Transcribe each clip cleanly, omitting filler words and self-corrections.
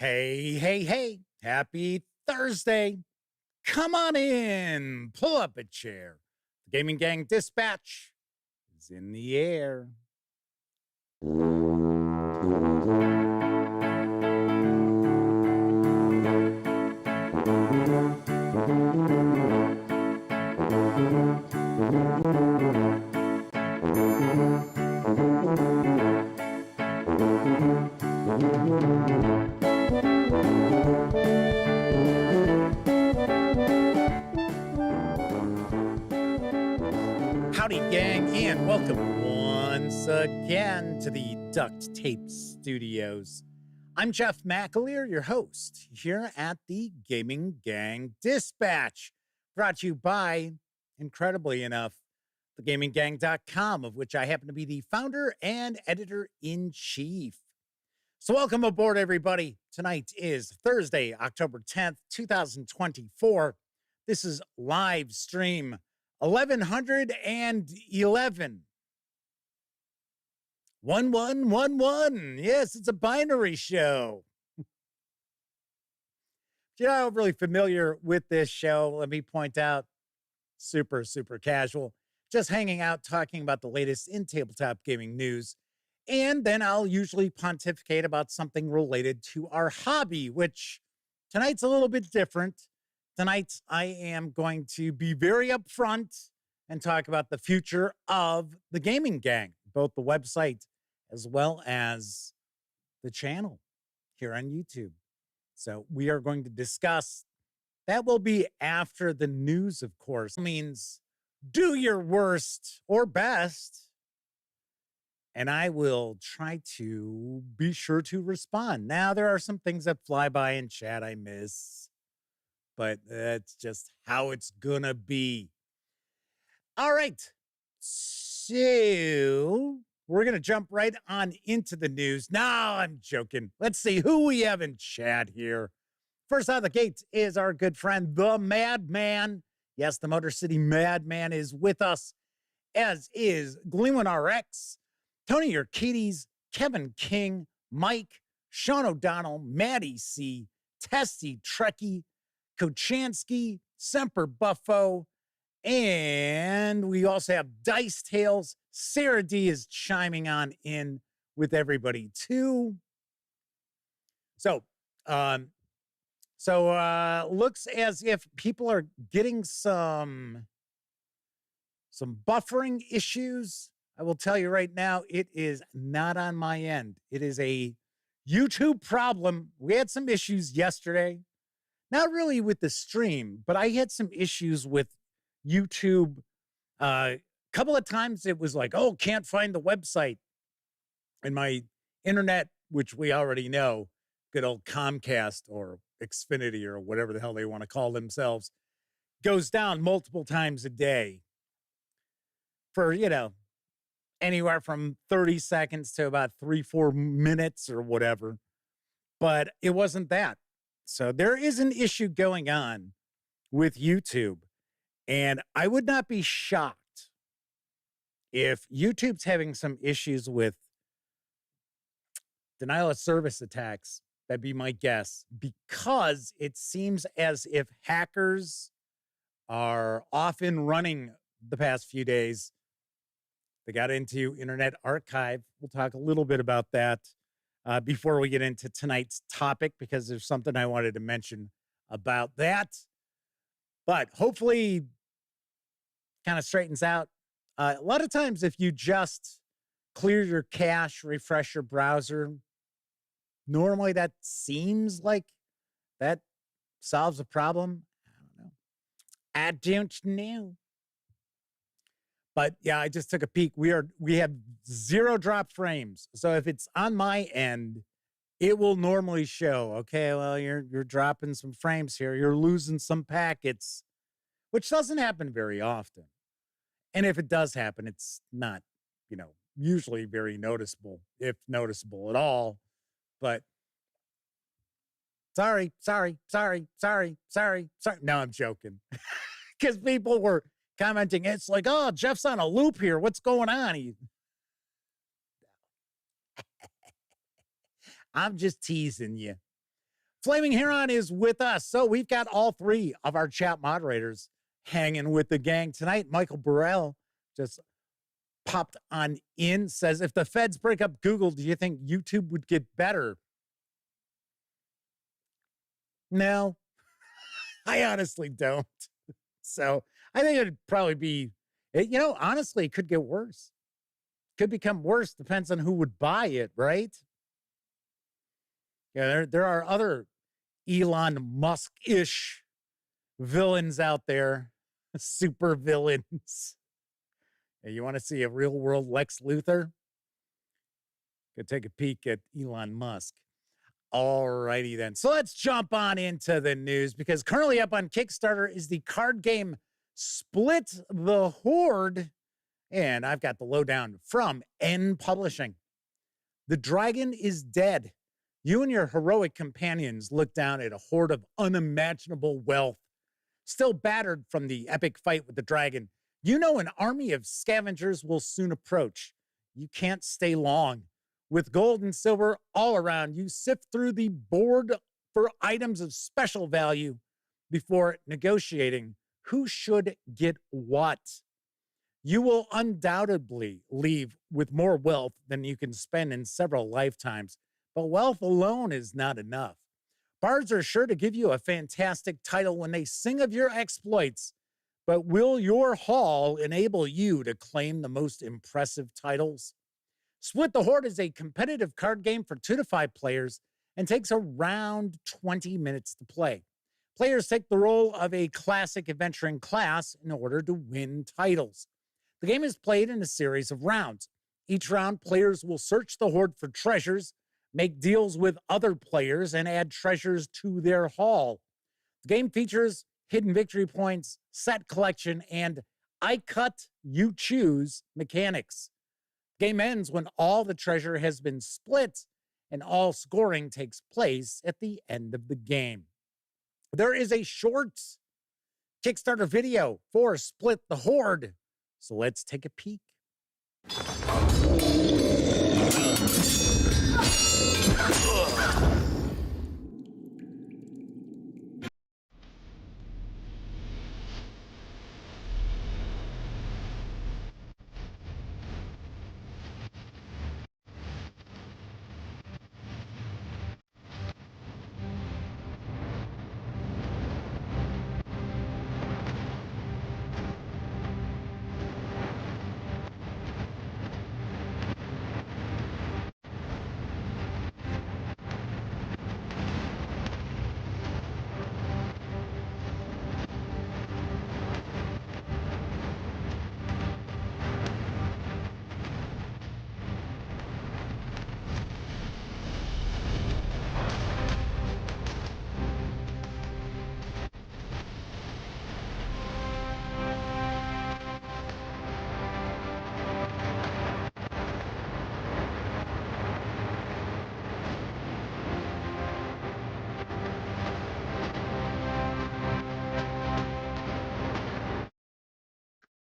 Hey, hey, hey, happy Thursday. Come on in, pull up a chair. The Gaming Gang Dispatch is in the air. Howdy, gang, and welcome once again to the Duct Tape Studios. I'm Jeff McAleer, your host, here at the Gaming Gang Dispatch, brought to you by, incredibly enough, thegaminggang.com, of which I happen to be the founder and editor-in-chief. So welcome aboard, everybody. Tonight is Thursday, October 10th, 2024. This is live stream 1111. 1111. Yes, it's a binary show. If you're not overly familiar with this show, let me point out, super casual. Just hanging out, talking about the latest in tabletop gaming news. And then I'll usually pontificate about something related to our hobby, which tonight's a little bit different. Tonight, I am going to be very upfront and talk about the future of the Gaming Gang, both the website as well as the channel here on YouTube. So we are going to discuss, that will be after the news, of course. It means do your worst or best, and I will try to be sure to respond. Now, there are some things that fly by in chat I miss, but that's just how it's gonna be. All right, so we're gonna jump right on into the news. No, I'm joking. Let's see who we have in chat here. First out of the gate is our good friend, the Madman. Yes, the Motor City Madman is with us, as is Gleeman RX, Tony Urquides, Kevin King, Mike, Sean O'Donnell, Maddie C, Testy Trekkie, Kochansky, Semper Buffo, and we also have Dice Tales. Sarah D is chiming on in with everybody too. So looks as if people are getting some buffering issues. I will tell you right now, it is not on my end. It is a YouTube problem. We had some issues yesterday. Not really with the stream, but I had some issues with YouTube. A couple of times it was like, oh, can't find the website. And my internet, which we already know, good old Comcast or Xfinity or whatever the hell they want to call themselves, goes down multiple times a day for, anywhere from 30 seconds to about 3-4 minutes or whatever. But it wasn't that. So there is an issue going on with YouTube, and I would not be shocked if YouTube's having some issues with denial of service attacks. That'd be my guess, because it seems as if hackers are off and running the past few days. They got into Internet Archive. We'll talk a little bit about that before we get into tonight's topic, because there's something I wanted to mention about that. But hopefully kind of straightens out. A lot of times if you just clear your cache, refresh your browser, normally that seems like that solves a problem. I don't know. I don't know. But yeah, I just took a peek. We have 0 drop frames. So if it's on my end, it will normally show, okay, well, you're dropping some frames here. You're losing some packets, which doesn't happen very often. And if it does happen, it's not, usually very noticeable, if noticeable at all. But sorry. No, I'm joking. Because people were commenting, it's like, oh, Jeff's on a loop here. What's going on? I'm just teasing you. Flaming Heron is with us. So we've got all three of our chat moderators hanging with the gang tonight. Michael Burrell just popped on in, says, if the feds break up Google, do you think YouTube would get better? No, I honestly don't. So I think it'd probably be, honestly, it could get worse. Could become worse. Depends on who would buy it, right? Yeah, there are other Elon Musk-ish villains out there, super villains. You want to see a real world Lex Luthor? Go take a peek at Elon Musk. All righty then. So let's jump on into the news, because currently up on Kickstarter is the card game Split the Horde. And I've got the lowdown from N Publishing. The dragon is dead. You and your heroic companions look down at a horde of unimaginable wealth. Still battered from the epic fight with the dragon, you know an army of scavengers will soon approach. You can't stay long. With gold and silver all around, you sift through the board for items of special value before negotiating who should get what. You will undoubtedly leave with more wealth than you can spend in several lifetimes, but wealth alone is not enough. Bards are sure to give you a fantastic title when they sing of your exploits, but will your haul enable you to claim the most impressive titles? Split the Horde is a competitive card game for 2 to 5 players and takes around 20 minutes to play. Players take the role of a classic adventuring class in order to win titles. The game is played in a series of rounds. Each round, players will search the Horde for treasures, make deals with other players, and add treasures to their haul. The game features hidden victory points, set collection, and I cut, you choose mechanics. The game ends when all the treasure has been split, and all scoring takes place at the end of the game. There is a short Kickstarter video for Split the Horde, so let's take a peek.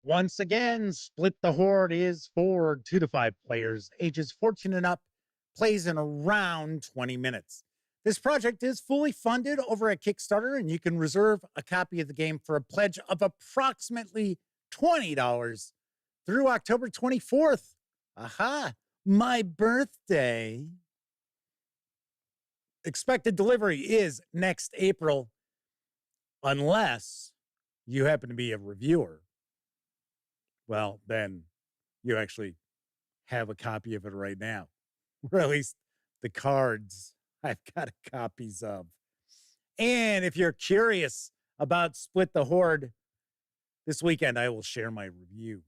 Once again, Split the Horde is for 2 to 5 players, ages 14 and up, plays in around 20 minutes. This project is fully funded over at Kickstarter, and you can reserve a copy of the game for a pledge of approximately $20 through October 24th. Aha, my birthday. Expected delivery is next April, unless you happen to be a reviewer. Well, then you actually have a copy of it right now, or at least the cards I've got copies of. And if you're curious about Split the Horde, this weekend I will share my review.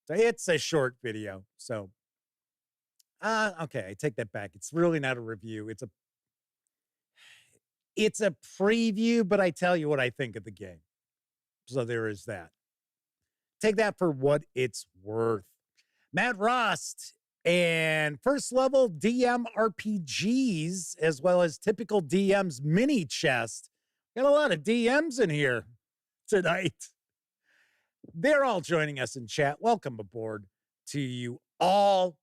So it's a short video. So, okay, I take that back. It's really not a review. It's a preview, but I tell you what I think of the game. So there is that. Take that for what it's worth. Matt Rost and First Level DM RPGs, as well as Typical DM's mini chest. Got a lot of DMs in here tonight. They're all joining us in chat. Welcome aboard to you all.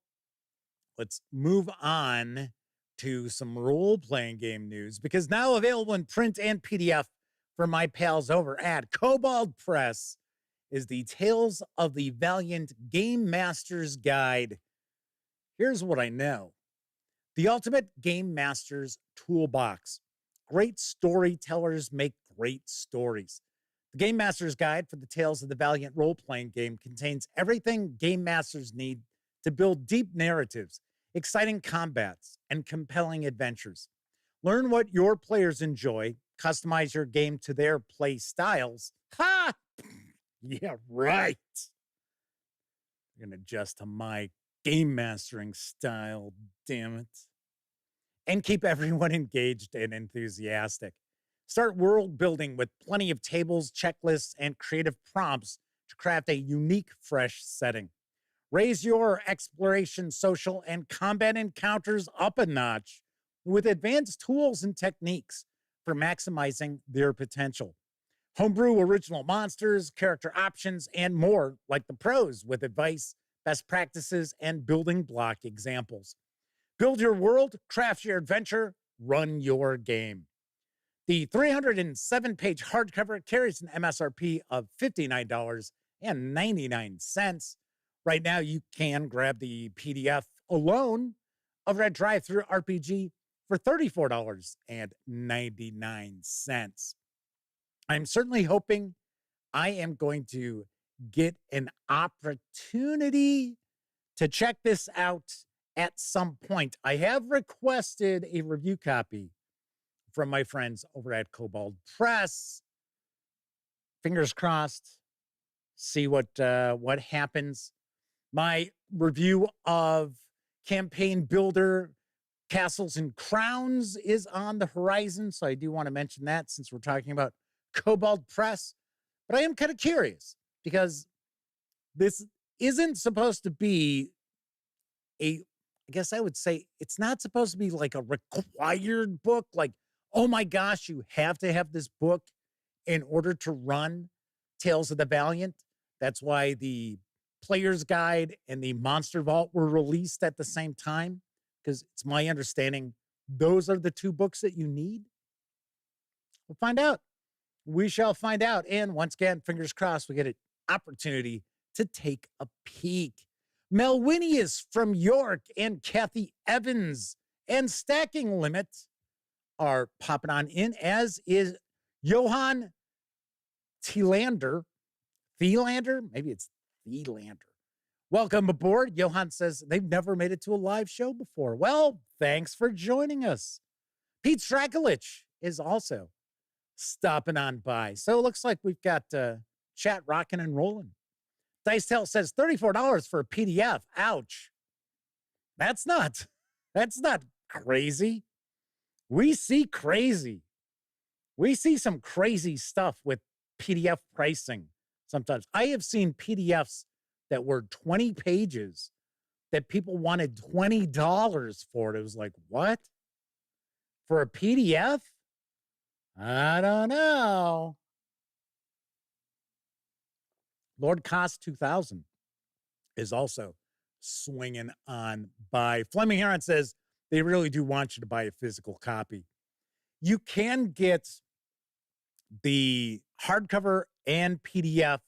Let's move on to some role-playing game news because now available in print and PDF for my pals over at Kobold Press is the Tales of the Valiant Game Master's Guide. Here's what I know. The Ultimate Game Master's Toolbox. Great storytellers make great stories. The Game Master's Guide for the Tales of the Valiant role-playing game contains everything Game Masters need to build deep narratives, exciting combats, and compelling adventures. Learn what your players enjoy, customize your game to their play styles. Ha! Yeah, right. You're going to adjust to my game mastering style, damn it. And keep everyone engaged and enthusiastic. Start world building with plenty of tables, checklists, and creative prompts to craft a unique, fresh setting. Raise your exploration, social, and combat encounters up a notch with advanced tools and techniques for maximizing their potential. Homebrew original monsters, character options, and more like the pros with advice, best practices, and building block examples. Build your world, craft your adventure, run your game. The 307-page hardcover carries an MSRP of $59.99. Right now, you can grab the PDF alone over at Drive-Thru RPG for $34.99. I'm certainly hoping I am going to get an opportunity to check this out at some point. I have requested a review copy from my friends over at Kobold Press. Fingers crossed. See what happens. My review of Campaign Builder Castles and Crowns is on the horizon, so I do want to mention that since we're talking about Kobold Press. But I am kind of curious because this isn't supposed to be I guess I would say it's not supposed to be like a required book. Like, oh my gosh, you have to have this book in order to run Tales of the Valiant. That's why the Player's Guide and the Monster Vault were released at the same time, because it's my understanding those are the two books that you need. We'll find out. We shall find out. And once again, fingers crossed, we get an opportunity to take a peek. Melwinius from York and Kathy Evans and Stacking Limit are popping on in, as is Johan Thielander. Maybe it's Thielander. Welcome aboard. Johan says they've never made it to a live show before. Well, thanks for joining us. Pete Strakulich is also stopping on by. So it looks like we've got chat rocking and rolling. Dicetail says $34 for a PDF. Ouch. That's not crazy. We see crazy. We see some crazy stuff with PDF pricing sometimes. I have seen PDFs that were 20 pages that people wanted $20 for it. It was like, what? For a PDF? I don't know. Lord Cost 2000 is also swinging on by. Fleming Heron says they really do want you to buy a physical copy. You can get the hardcover and PDF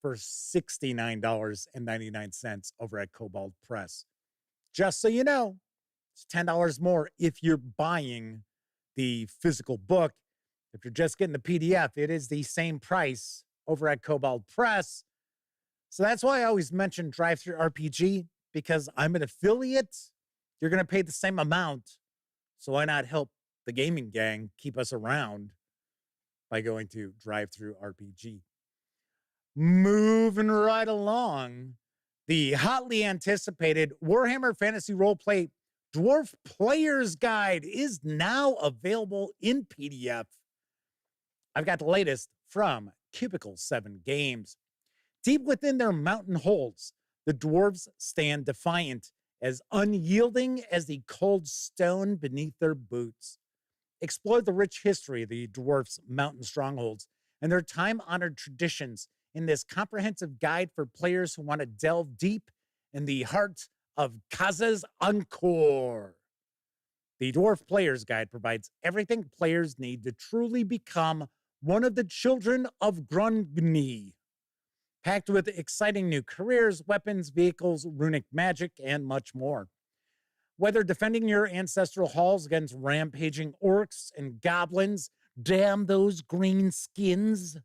for $69.99 over at Kobold Press. Just so you know, it's $10 more if you're buying the physical book. If you're just getting the PDF, it is the same price over at Kobold Press. So that's why I always mention Drive-Thru RPG, because I'm an affiliate. You're going to pay the same amount. So why not help the gaming gang keep us around by going to Drive-Thru RPG? Moving right along, the hotly anticipated Warhammer Fantasy Roleplay Dwarf Player's Guide is now available in PDF. I've got the latest from Cubicle 7 Games. Deep within their mountain holds, the dwarves stand defiant, as unyielding as the cold stone beneath their boots. Explore the rich history of the dwarfs' mountain strongholds and their time-honored traditions in this comprehensive guide for players who want to delve deep in the heart of Kaza's Encore. The Dwarf Player's Guide provides everything players need to truly become one of the children of Grungni, packed with exciting new careers, weapons, vehicles, runic magic, and much more. Whether defending your ancestral halls against rampaging orcs and goblins, damn those green skins,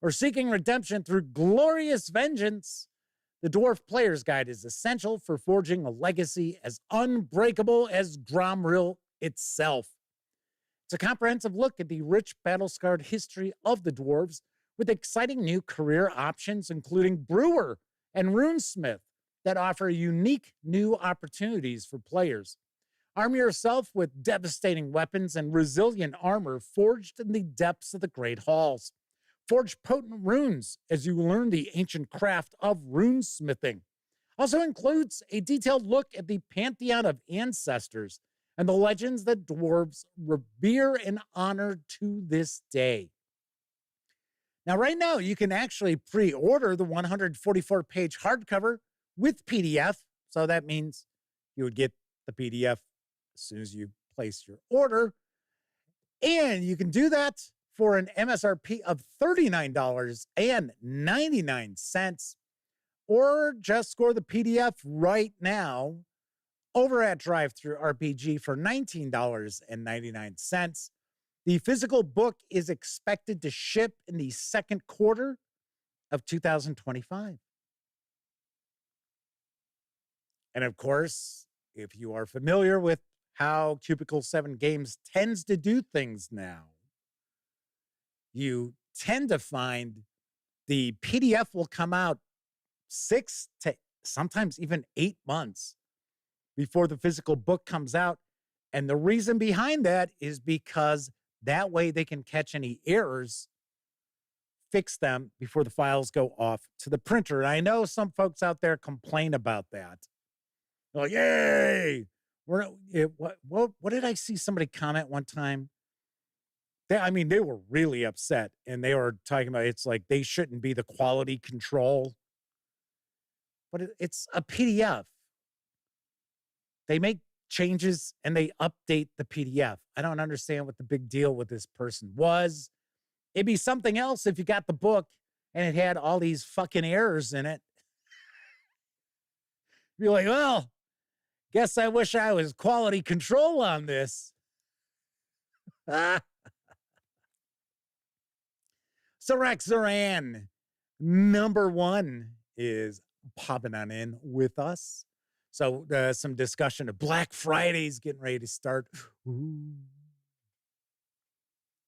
or seeking redemption through glorious vengeance, the Dwarf Player's Guide is essential for forging a legacy as unbreakable as Gromril itself. It's a comprehensive look at the rich battle-scarred history of the dwarves with exciting new career options, including brewer and runesmith, that offer unique new opportunities for players. Arm yourself with devastating weapons and resilient armor forged in the depths of the great halls. Forge potent runes as you learn the ancient craft of runesmithing. Also includes a detailed look at the pantheon of ancestors and the legends that dwarves revere and honor to this day. Now, right now, you can actually pre-order the 144-page hardcover with PDF. So that means you would get the PDF as soon as you place your order. And you can do that for an MSRP of $39.99, or just score the PDF right now over at DriveThruRPG for $19.99. The physical book is expected to ship in the second quarter of 2025. And of course, if you are familiar with how Cubicle 7 Games tends to do things now, you tend to find the PDF will come out 6 to sometimes even 8 months before the physical book comes out. And the reason behind that is because that way they can catch any errors, fix them before the files go off to the printer. And I know some folks out there complain about that. They're like, yay! What did I see somebody comment one time? They were really upset, and they were talking about it's like they shouldn't be the quality control. But it's a PDF. They make changes and they update the PDF. I don't understand what the big deal with this person was. It'd be something else if you got the book and it had all these fucking errors in it. You'd be like, well, guess I wish I was quality control on this. Sarak Zoran, #1, is popping on in with us. So some discussion of Black Friday's getting ready to start. Ooh.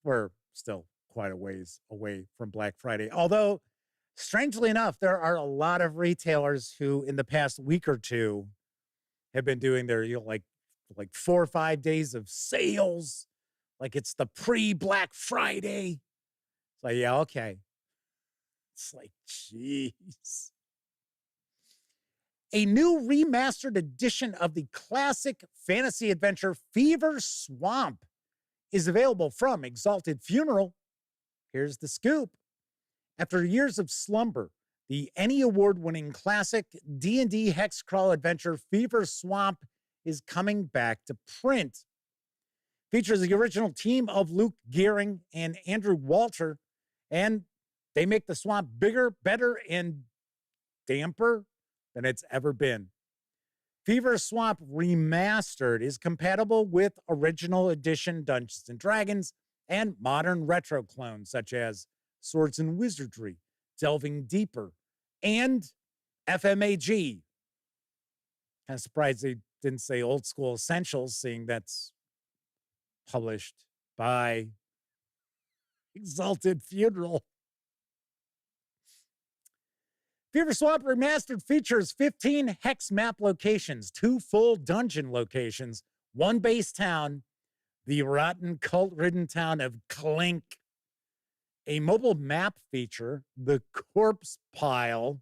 We're still quite a ways away from Black Friday. Although, strangely enough, there are a lot of retailers who in the past week or two have been doing their, like 4 or 5 days of sales. Like it's the pre-Black Friday. It's like, yeah, okay. It's like, jeez. A new remastered edition of the classic fantasy adventure Fever Swamp is available from Exalted Funeral. Here's the scoop. After years of slumber, the Emmy Award-winning classic D&D hex crawl adventure Fever Swamp is coming back to print. Features the original team of Luke Gearing and Andrew Walter, and they make the swamp bigger, better, and damper than it's ever been. Fever Swamp Remastered is compatible with original edition Dungeons & Dragons and modern retro clones such as Swords and Wizardry, Delving Deeper, and FMAG. Kind of surprised they didn't say Old School Essentials, seeing that's published by Exalted Funeral. Fever Swamp Remastered features 15 hex map locations, 2 full dungeon locations, 1 base town, the rotten cult-ridden town of Clink, a mobile map feature, the Corpse Pile,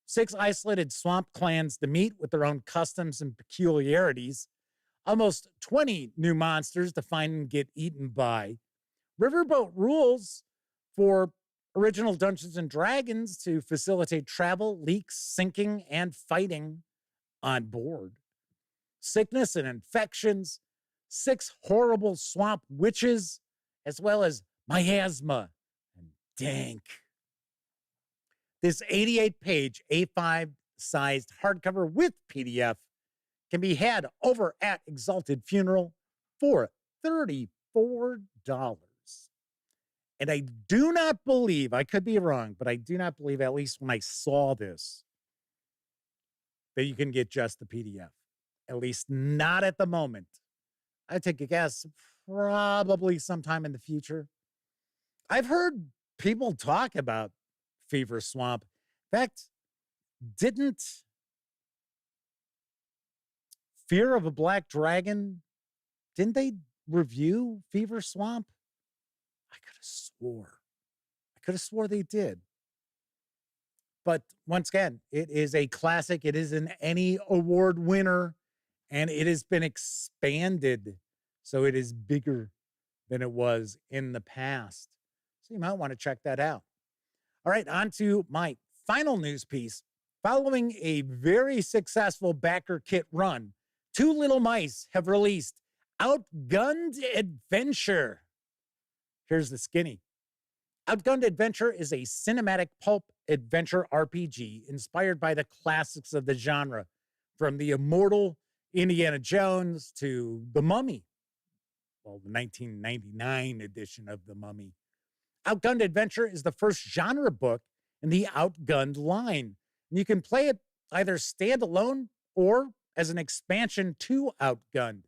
6 isolated swamp clans to meet with their own customs and peculiarities, almost 20 new monsters to find and get eaten by, riverboat rules for original Dungeons & Dragons to facilitate travel, leaks, sinking, and fighting on board. sickness and infections, 6 horrible swamp witches, as well as miasma and dank. This 88-page A5 sized hardcover with PDF can be had over at Exalted Funeral for $34. And I do not believe, I could be wrong, but I do not believe, at least when I saw this, that you can get just the PDF. At least not at the moment. I take a guess, probably sometime in the future. I've heard people talk about Fever Swamp. In fact, didn't Fear of a Black Dragon, didn't they review Fever Swamp? I could have swore they did. But once again, it is a classic. It is an Any Award winner, and it has been expanded. So it is bigger than it was in the past. So you might want to check that out. All right, on to my final news piece. Following a very successful backer kit run, Two Little Mice have released Outgunned Adventure. Here's the skinny. Outgunned Adventure is a cinematic pulp adventure RPG inspired by the classics of the genre, from the immortal Indiana Jones to The Mummy. Well, the 1999 edition of The Mummy. Outgunned Adventure is the first genre book in the Outgunned line. And you can play it either standalone or as an expansion to Outgunned.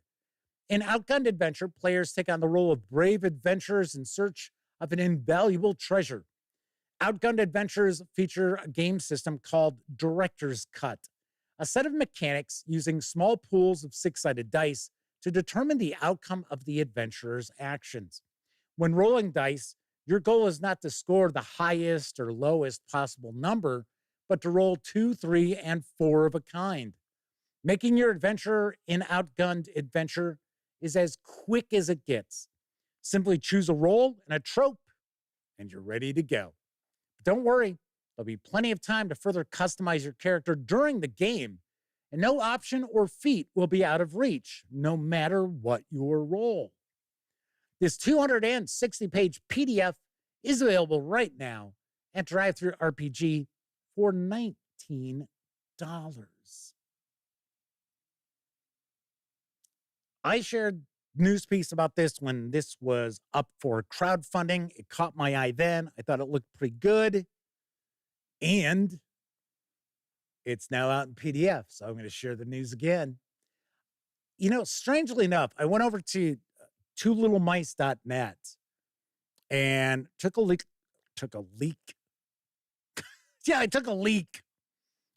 In Outgunned Adventure, players take on the role of brave adventurers in search of an invaluable treasure. Outgunned Adventures feature a game system called Director's Cut, a set of mechanics using small pools of 6-sided dice to determine the outcome of the adventurer's actions. When rolling dice, your goal is not to score the highest or lowest possible number, but to roll 2, 3, and 4 of a kind. Making your adventure in Outgunned Adventure is as quick as it gets. Simply choose a role and a trope, and you're ready to go. But don't worry, there'll be plenty of time to further customize your character during the game, and no option or feat will be out of reach, no matter what your role. This 260-page PDF is available right now at Drive-Thru RPG for $19. I shared news piece about this when this was up for crowdfunding. It caught my eye then. I thought it looked pretty good. And it's now out in PDF, so I'm going to share the news again. You know, strangely enough, I went over to twolittlemice.net and took a leak. Yeah, I took a leak.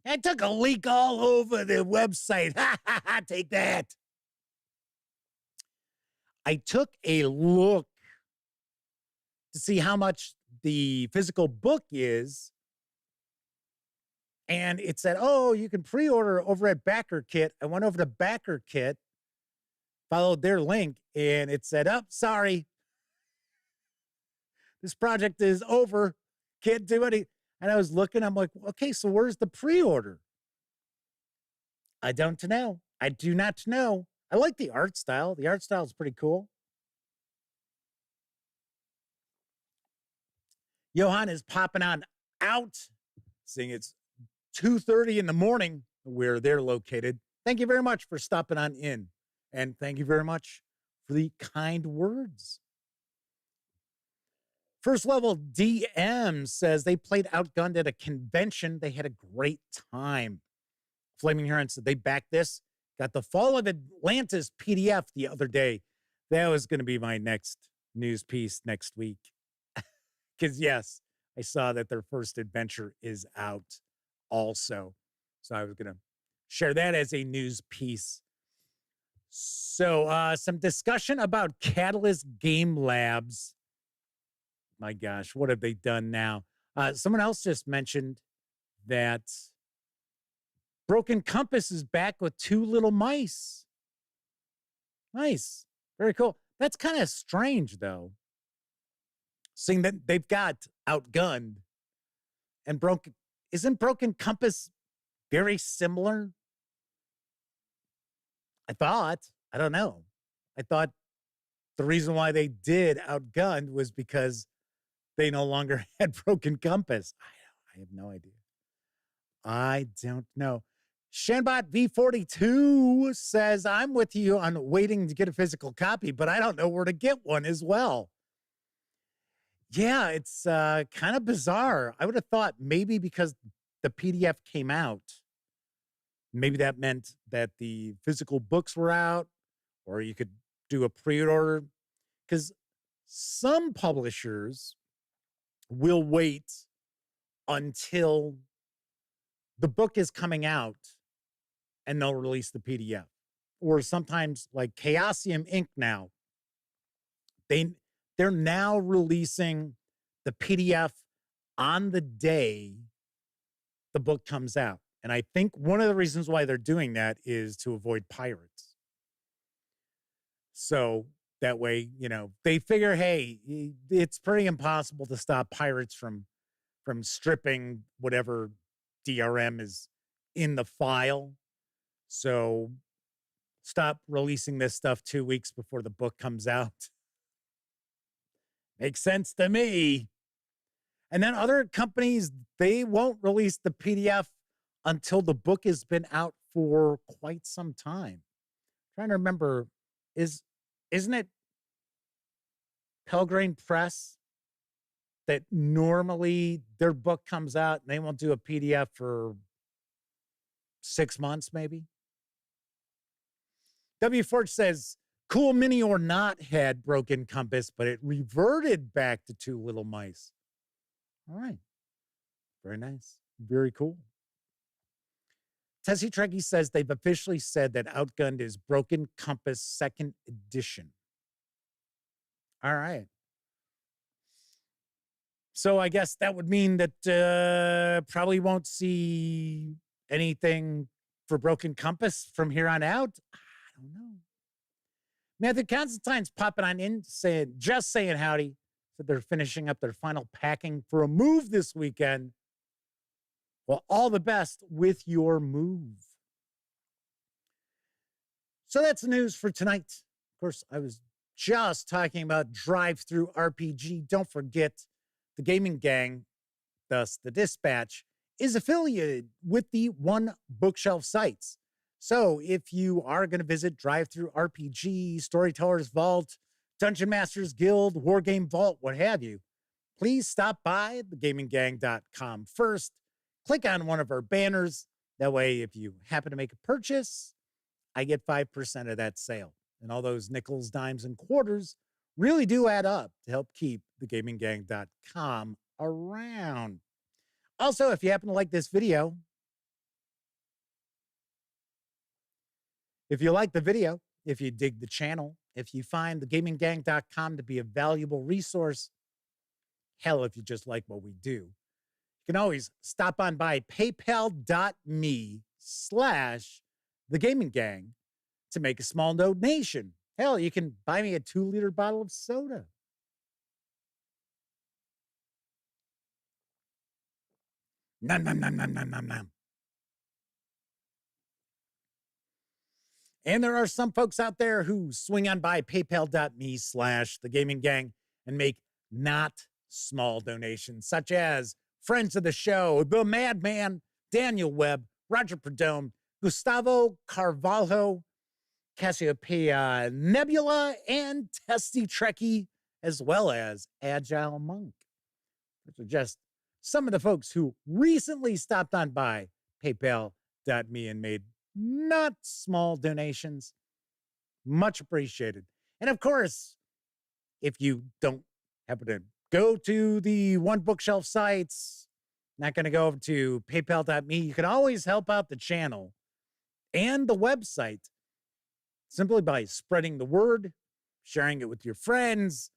I took a leak all over the website. Take that. I took a look to see how much the physical book is. And it said, oh, you can pre-order over at Backer Kit. I went over to Backer Kit, followed their link, and it said, oh, sorry. This project is over. Can't do anything. And I was looking, I'm like, okay, so where's the pre-order? I don't know. I do not know. I like the art style. The art style is pretty cool. Johan is popping on out, seeing it's 2:30 in the morning where they're located. Thank you very much for stopping on in. And thank you very much for the kind words. First Level DM says they played Outgunned at a convention. They had a great time. Flaming Heron said they backed this. Got the Fall of Atlantis PDF the other day. That was going to be my next news piece next week. Because, yes, I saw that their first adventure is out also. So I was going to share that as a news piece. So some discussion about Catalyst Game Labs. My gosh, what have they done now? Someone else just mentioned that Broken Compass is back with Two Little Mice. Nice. Very cool. That's kind of strange, though. Seeing that they've got Outgunned and isn't Broken Compass very similar? I don't know. I thought the reason why they did Outgunned was because they no longer had Broken Compass. I have no idea. I don't know. Shanbot V42 says, I'm with you on waiting to get a physical copy, but I don't know where to get one as well. Yeah, it's kind of bizarre. I would have thought maybe because the PDF came out, maybe that meant that the physical books were out, or you could do a pre-order. Because some publishers will wait until the book is coming out and they'll release the PDF. Or sometimes like Chaosium Inc. now, they're now releasing the PDF on the day the book comes out. And I think one of the reasons why they're doing that is to avoid pirates. So that way, they figure, hey, it's pretty impossible to stop pirates from stripping whatever DRM is in the file. So stop releasing this stuff 2 weeks before the book comes out. Makes sense to me. And then other companies, they won't release the PDF until the book has been out for quite some time. I'm trying to remember, isn't it Pelgrane Press that normally their book comes out and they won't do a PDF for 6 months, maybe? W. Forge says, Cool Mini or Not had Broken Compass, but it reverted back to Two Little Mice. All right. Very nice. Very cool. Tessie Trekkie says they've officially said that Outgunned is Broken Compass 2nd edition. All right. So I guess that would mean that probably won't see anything for Broken Compass from here on out. I don't know. Matthew Constantine's popping on in, just saying howdy. Said they're finishing up their final packing for a move this weekend. Well, all the best with your move. So that's the news for tonight. Of course, I was just talking about Drive-Thru RPG. Don't forget, the Gaming Gang, thus the Dispatch, is affiliated with the One Bookshelf sites. So if you are going to visit Drive-Thru RPG, Storytellers Vault, Dungeon Masters Guild, Wargame Vault, what have you, please stop by thegaminggang.com first. Click on one of our banners. That way, if you happen to make a purchase, I get 5% of that sale. And all those nickels, dimes, and quarters really do add up to help keep thegaminggang.com around. Also, if you happen to like this video, if you like the video, if you dig the channel, if you find thegaminggang.com to be a valuable resource, hell, if you just like what we do, you can always stop on by paypal.me/thegaminggang to make a small donation. Hell, you can buy me a 2-liter bottle of soda. Nom, nom, nom, nom, nom, nom, nom. And there are some folks out there who swing on by paypal.me/thegaminggang and make not small donations, such as friends of the show, the Madman, Daniel Webb, Roger Perdome, Gustavo Carvalho, Cassiopeia Nebula, and Testy Trekkie, as well as Agile Monk. Those are just some of the folks who recently stopped on by paypal.me and made not small donations. Much appreciated. And of course, if you don't happen to go to the One Bookshelf sites, not going to go over to paypal.me, you can always help out the channel and the website simply by spreading the word, sharing it with your friends,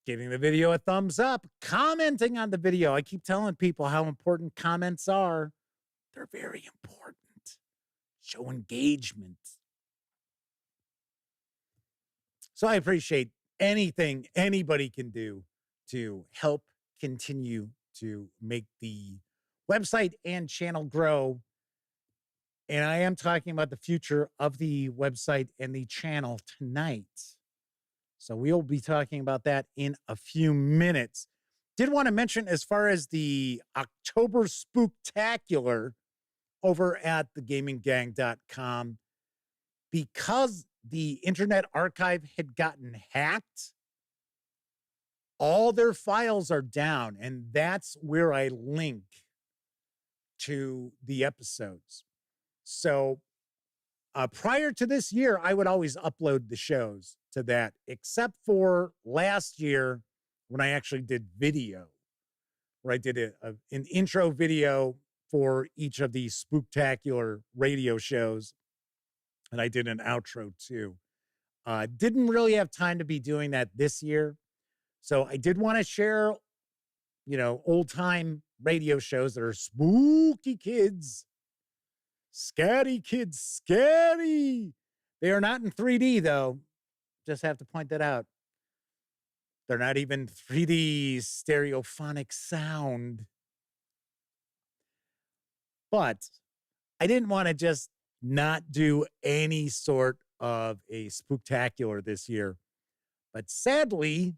giving the video a thumbs up, commenting on the video. I keep telling people how important comments are. They're very important. Show engagement. So I appreciate anything anybody can do to help continue to make the website and channel grow. And I am talking about the future of the website and the channel tonight. So we'll be talking about that in a few minutes. Did want to mention, as far as the October Spooktacular over at thegaminggang.com, because the Internet Archive had gotten hacked, all their files are down, and that's where I link to the episodes. So prior to this year, I would always upload the shows to that, except for last year when I actually did video, where I did an intro video for each of these spooktacular radio shows, and I did an outro too. Didn't really have time to be doing that this year. So I did want to share, old time radio shows that are spooky kids. Scary kids, scary. They are not in 3D though. Just have to point that out. They're not even 3D stereophonic sound. But I didn't want to just not do any sort of a spooktacular this year. But sadly,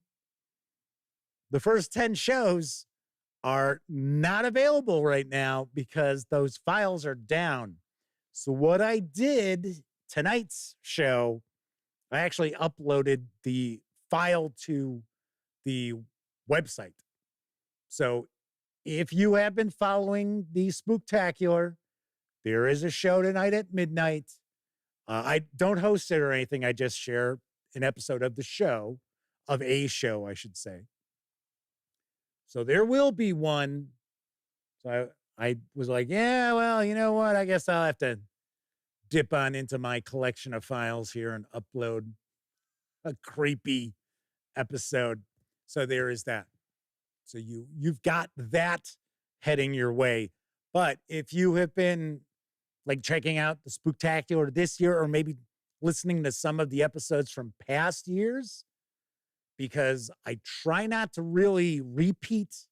the first 10 shows are not available right now because those files are down. So what I did tonight's show, I actually uploaded the file to the website. So if you have been following the Spooktacular, there is a show tonight at midnight. I don't host it or anything. I just share an episode of the show, of a show, I should say. So there will be one. So I was like, yeah, well, you know what? I guess I'll have to dip on into my collection of files here and upload a creepy episode. So there is that. So you've got that heading your way. But if you have been like checking out the Spooktacular this year, or maybe listening to some of the episodes from past years, because I try not to really repeat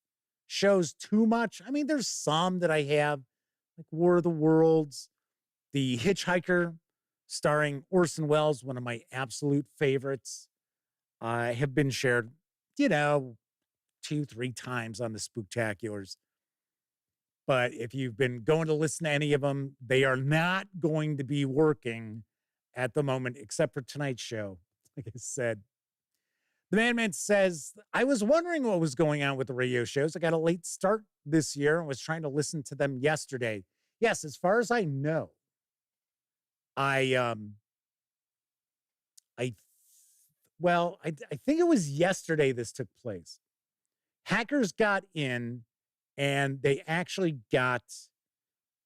shows too much. I mean, there's some that I have, like War of the Worlds, The Hitchhiker, starring Orson Welles, one of my absolute favorites, have been shared, 2-3 times on the Spooktaculars. But if you've been going to listen to any of them, they are not going to be working at the moment, except for tonight's show. Like I said, the Man says, I was wondering what was going on with the radio shows. I got a late start this year and was trying to listen to them yesterday. Yes, as far as I know, I think it was yesterday this took place. Hackers got in and they actually got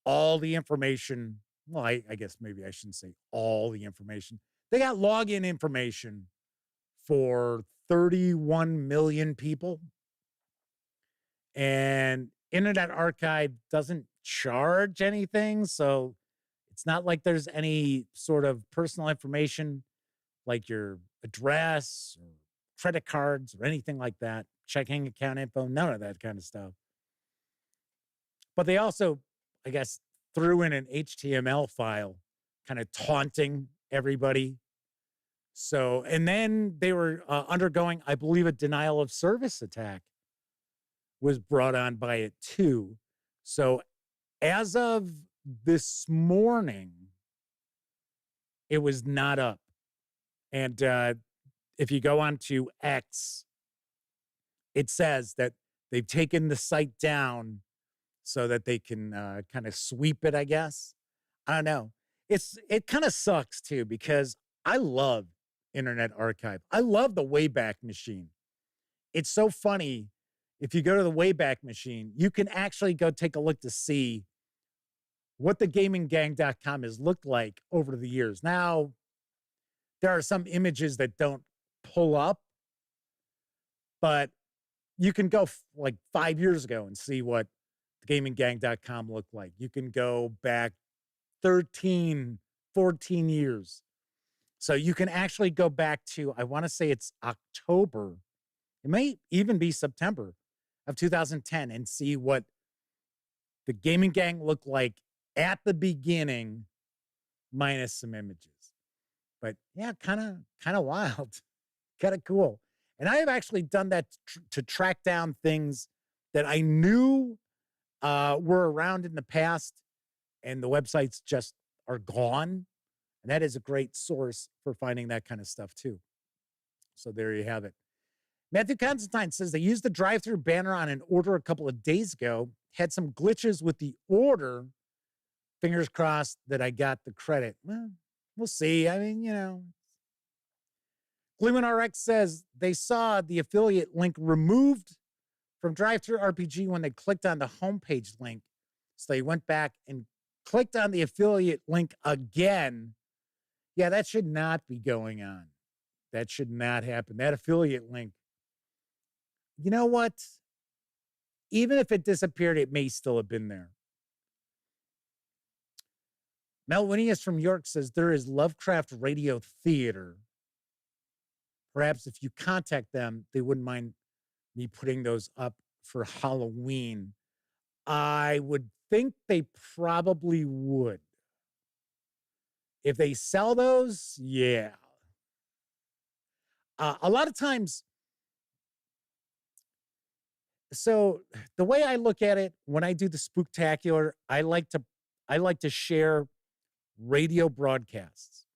all the information. Well, I guess maybe I shouldn't say all the information. They got login information for 31 million people. And Internet Archive doesn't charge anything. So it's not like there's any sort of personal information like your address or credit cards or anything like that, checking account info, none of that kind of stuff. But they also, I guess, threw in an HTML file kind of taunting everybody. So, and then they were undergoing, I believe, a denial of service attack was brought on by it too. So as of this morning, it was not up. And if you go on to X, it says that they've taken the site down so that they can kind of sweep it, I guess. I don't know. It kind of sucks too, because I love Internet Archive. I love the Wayback Machine. It's so funny. If you go to the Wayback Machine, you can actually go take a look to see what the gaminggang.com has looked like over the years. Now, there are some images that don't pull up, but you can go like 5 years ago and see what the gaminggang.com looked like. You can go back 13, 14 years. So you can actually go back to, I want to say it's October. It may even be September of 2010 and see what the Gaming Gang looked like at the beginning minus some images. But yeah, kind of wild, kind of cool. And I have actually done that to track down things that I knew were around in the past, and the websites just are gone. And that is a great source for finding that kind of stuff too. So there you have it. Matthew Constantine says they used the drive-through banner on an order a couple of days ago, had some glitches with the order. Fingers crossed that I got the credit. Well, we'll see. I mean, Gleeman RX says they saw the affiliate link removed from Drive-Thru RPG when they clicked on the homepage link. So they went back and clicked on the affiliate link again. Yeah, that should not be going on. That should not happen. That affiliate link, you know what? Even if it disappeared, it may still have been there. Melwinius from York says there is Lovecraft Radio Theater. Perhaps if you contact them, they wouldn't mind me putting those up for Halloween. I would think they probably would. If they sell those, yeah. A lot of times, so the way I look at it, when I do the Spooktacular, I like to share radio broadcasts.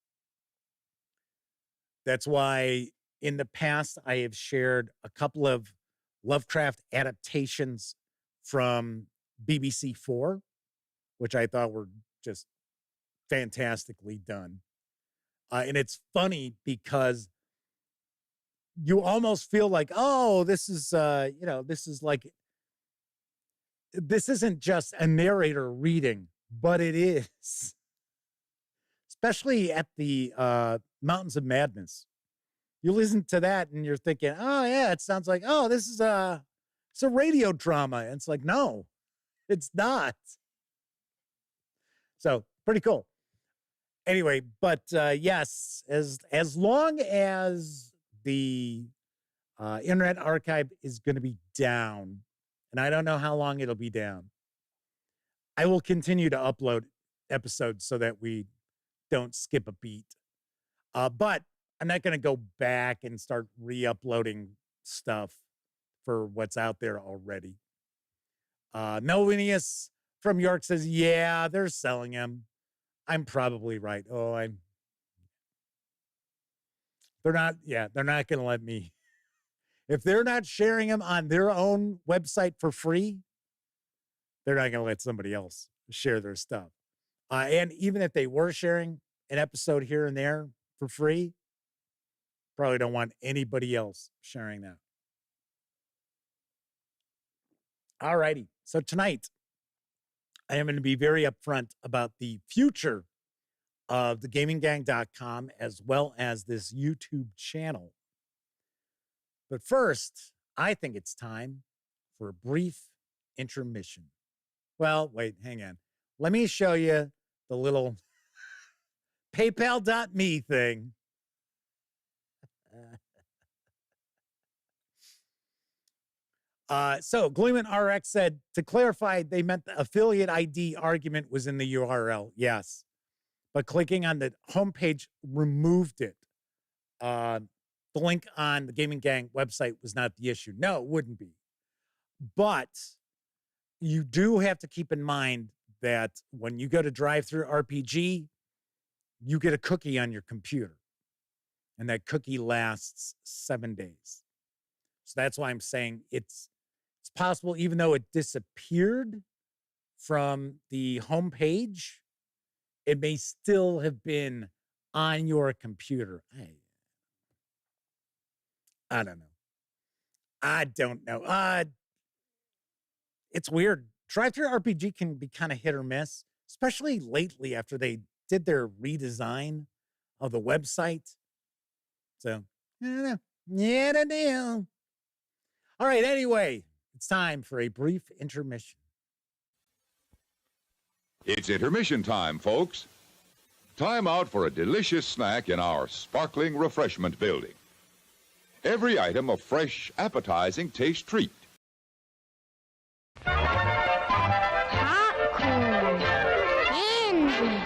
That's why in the past I have shared a couple of Lovecraft adaptations from BBC4, which I thought were just fantastically done. And it's funny because you almost feel like, oh, this is, this is like, this isn't just a narrator reading, but it is. Especially at the Mountains of Madness. You listen to that and you're thinking, oh, yeah, it sounds like, oh, this is it's a radio drama. And it's like, no, it's not. So pretty cool. Anyway, but yes, as long as the Internet Archive is going to be down, and I don't know how long it'll be down, I will continue to upload episodes so that we don't skip a beat. But I'm not going to go back and start re-uploading stuff for what's out there already. Melvinius from York says, yeah, they're selling them. I'm probably right. They're not going to let me. If they're not sharing them on their own website for free, they're not going to let somebody else share their stuff. And even if they were sharing an episode here and there for free, probably don't want anybody else sharing that. All righty. So tonight, I am going to be very upfront about the future of thegaminggang.com as well as this YouTube channel. But first, I think it's time for a brief intermission. Well, wait, hang on. Let me show you the little PayPal.me thing. So Gleeman RX said, to clarify, they meant the affiliate ID argument was in the URL. Yes. But clicking on the homepage removed it. The link on the Gaming Gang website was not the issue. No, it wouldn't be. But you do have to keep in mind that when you go to Drive-Thru RPG, you get a cookie on your computer. And that cookie lasts 7 days. So that's why I'm saying it's possible, even though it disappeared from the homepage, it may still have been on your computer. I don't know. I don't know. It's weird. Drive-Thru RPG can be kind of hit or miss, especially lately after they did their redesign of the website. So, I don't know. Yeah, I don't know. All right, anyway, it's time for a brief intermission. It's intermission time, folks. Time out for a delicious snack in our sparkling refreshment building. Every item a fresh, appetizing taste treat. Popcorn, candy,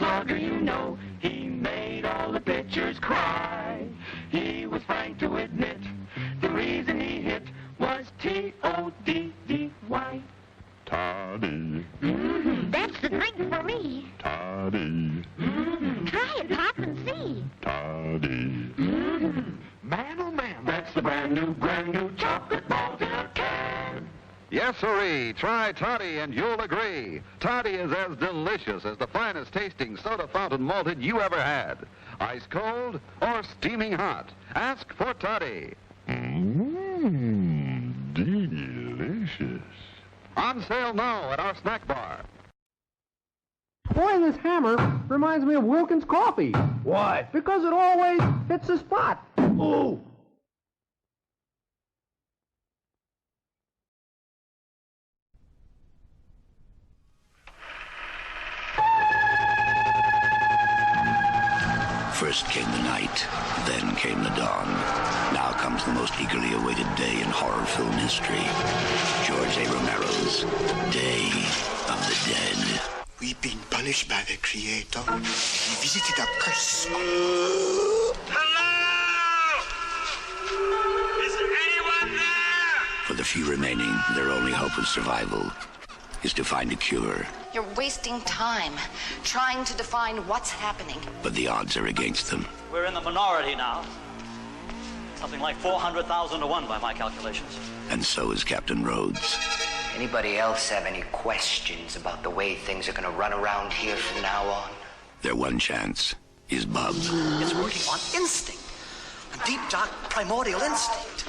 slugger, you know. He made all the pitchers cry. He was frank to admit the reason he hit was Toddy. Toddy, That's the drink for me. Toddy, Try it, Pop, and see. Toddy. Man, oh man, that's the brand new chocolate malt in a can. Yes, sirree. Try Toddy and you'll agree. Toddy is as delicious as the finest tasting soda fountain malted you ever had. Ice cold or steaming hot. Ask for Toddy. Delicious. On sale now at our snack bar. Boy, this hammer reminds me of Wilkins coffee. Why? Because it always hits the spot. Ooh! First came the night, then came the dawn. Now comes the most eagerly awaited day in horror film history. George A. Romero's Day of the Dead. We've been punished by the Creator. He visited a curse. Hello? Is anyone there? For the few remaining, their only hope of survival is to find a cure. You're wasting time trying to define what's happening. But the odds are against them. We're in the minority now. Something like 400,000 to 1 by my calculations. And so is Captain Rhodes. Anybody else have any questions about the way things are going to run around here from now on? Their one chance is Bub. It's working on instinct. A deep, dark, primordial instinct.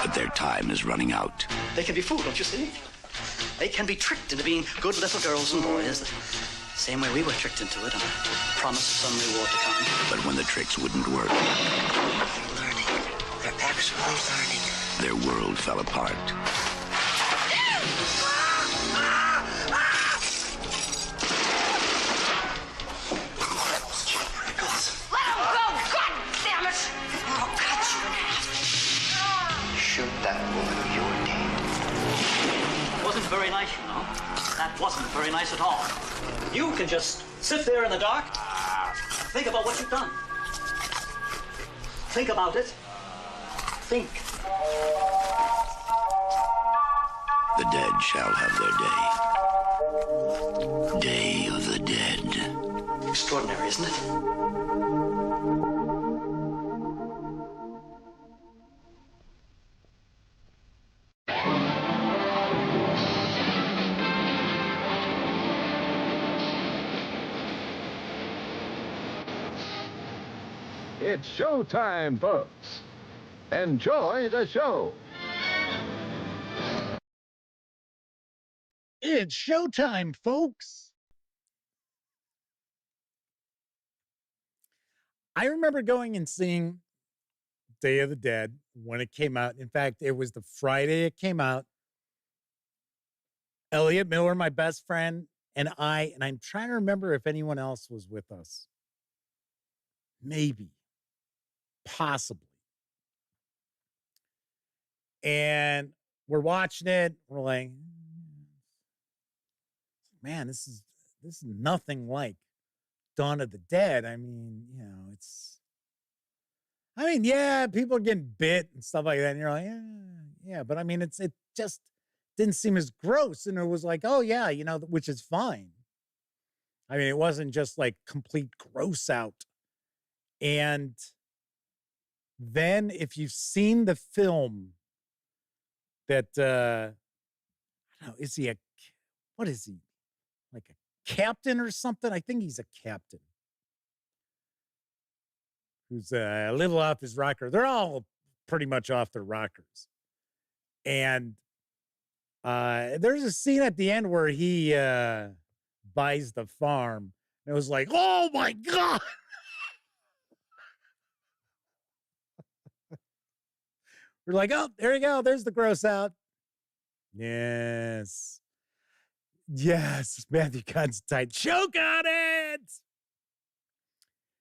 But their time is running out. They can be fooled, don't you see? They can be tricked into being good little girls and boys. The same way we were tricked into it on the promise of some reward to come. But when the tricks wouldn't work, They're learning. They're actually learning. their world fell apart. Let him go! God damn it! I'll cut you in half. Shoot that woman or you're dead. Wasn't very nice, you know. That wasn't very nice at all. You can just sit there in the dark and think about what you've done. Think about it. Think. The dead shall have their day. Day of the Dead. Extraordinary, isn't it? It's showtime, folks. Enjoy the show. It's showtime, folks. I remember going and seeing Day of the Dead when it came out. In fact, it was the Friday it came out. Elliot Miller, my best friend, and I'm trying to remember if anyone else was with us. Maybe. Possibly. And we're watching it. We're like, man, this is nothing like Dawn of the Dead. I mean, yeah, people are getting bit and stuff like that. And you're like, yeah. But I mean, it just didn't seem as gross. And it was like, oh yeah, which is fine. I mean, it wasn't just like complete gross out. And then if you've seen the film that, I don't know, what is he? Like a captain or something? I think he's a captain who's a little off his rocker. They're all pretty much off their rockers. And there's a scene at the end where he buys the farm. And it was like, oh my God. We're like, oh, there you go. There's the gross out. Yes. Matthew Constantine. Choke on it.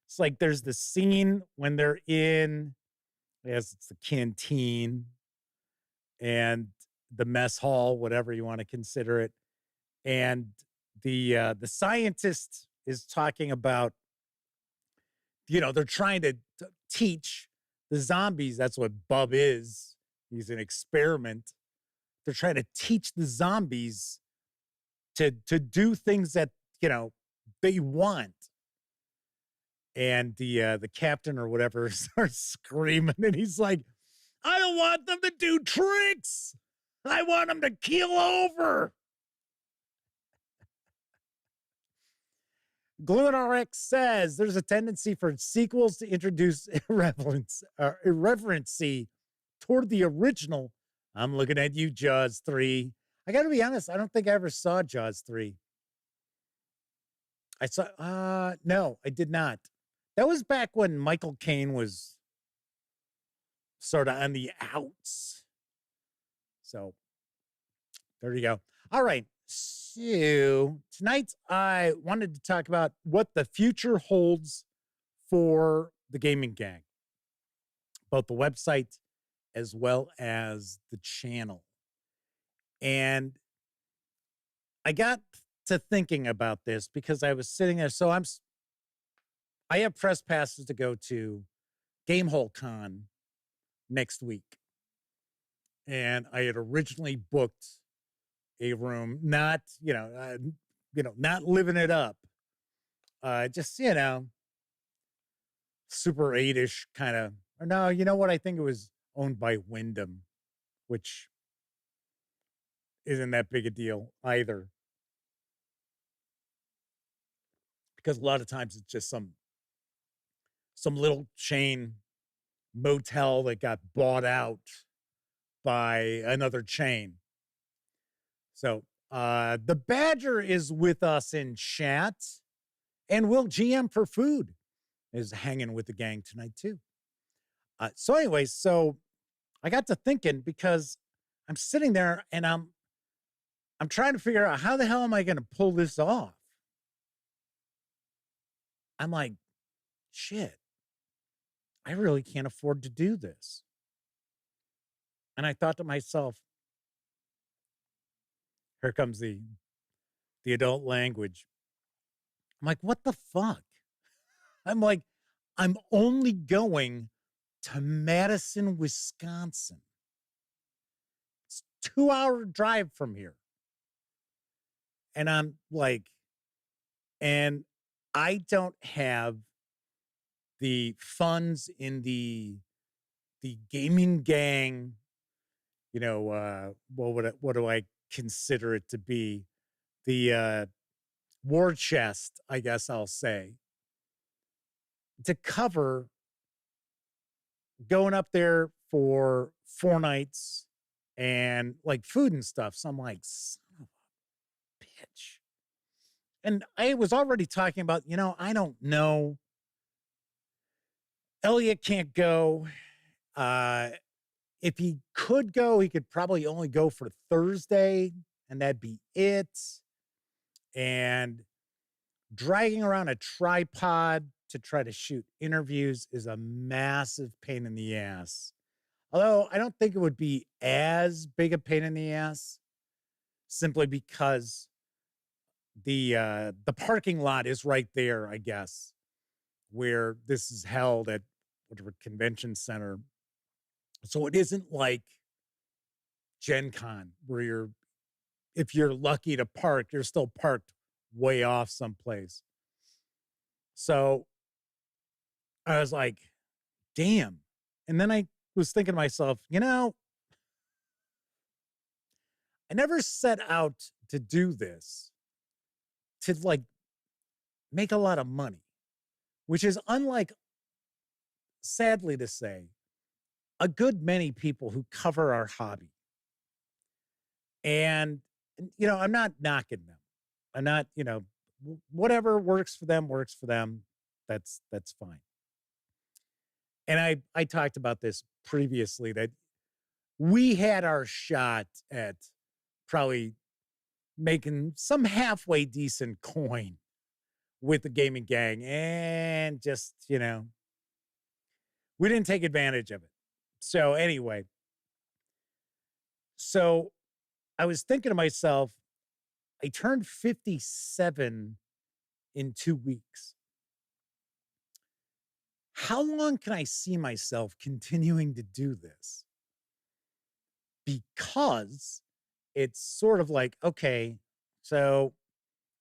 It's like there's the scene when they're in, it's the canteen and the mess hall, whatever you want to consider it. And the scientist is talking about, they're trying to teach the zombies. That's what Bub is. He's an experiment. They're trying to teach the zombies to do things that, they want. And the captain or whatever starts screaming, and he's like, I don't want them to do tricks. I want them to keel over. GlueNRX says there's a tendency for sequels to introduce irreverency toward the original. I'm looking at you, Jaws 3. I got to be honest, I don't think I ever saw Jaws 3. I saw, no, I did not. That was back when Michael Caine was sort of on the outs. So there you go. All right. So tonight I wanted to talk about what the future holds for the gaming gang, both the website as well as the channel. And I got to thinking about this because I was sitting there. So I have press passes to go to Gamehole Con next week. And I had originally booked a room, not, not living it up. Just, Super 8-ish kind of, or no, you know what? I think it was owned by Wyndham, which isn't that big a deal either. Because a lot of times it's just some little chain motel that got bought out by another chain. So the Badger is with us in chat, and Will GM for Food is hanging with the gang tonight too. So anyways, so I got to thinking because I'm sitting there and I'm trying to figure out how the hell am I going to pull this off? I'm like, shit, I really can't afford to do this. And I thought to myself, here comes the adult language. I'm like, what the fuck? I'm like, I'm only going to Madison, Wisconsin. It's a 2-hour drive from here. And I'm like, and I don't have the funds in the gaming gang, what do I consider it to be? The war chest, I guess I'll say, to cover going up there for 4 nights and like food and stuff. So I'm like, son of a bitch. And I was already talking about, I don't know. Elliot can't go. If he could go, he could probably only go for Thursday, and that'd be it. And dragging around a tripod to try to shoot interviews is a massive pain in the ass. Although I don't think it would be as big a pain in the ass, simply because the parking lot is right there, I guess, where this is held at whatever convention center. So it isn't like Gen Con where if you're lucky to park, you're still parked way off someplace. So I was like, damn. And then I was thinking to myself, I never set out to do this to like make a lot of money, which is unlike, sadly to say, a good many people who cover our hobby. And, I'm not knocking them. I'm not, whatever works for them, works for them. That's fine. And I talked about this previously, that we had our shot at probably making some halfway decent coin with the gaming gang, and just, we didn't take advantage of it. So anyway, so I was thinking to myself, I turned 57 in 2 weeks. How long can I see myself continuing to do this? Because it's sort of like, okay, so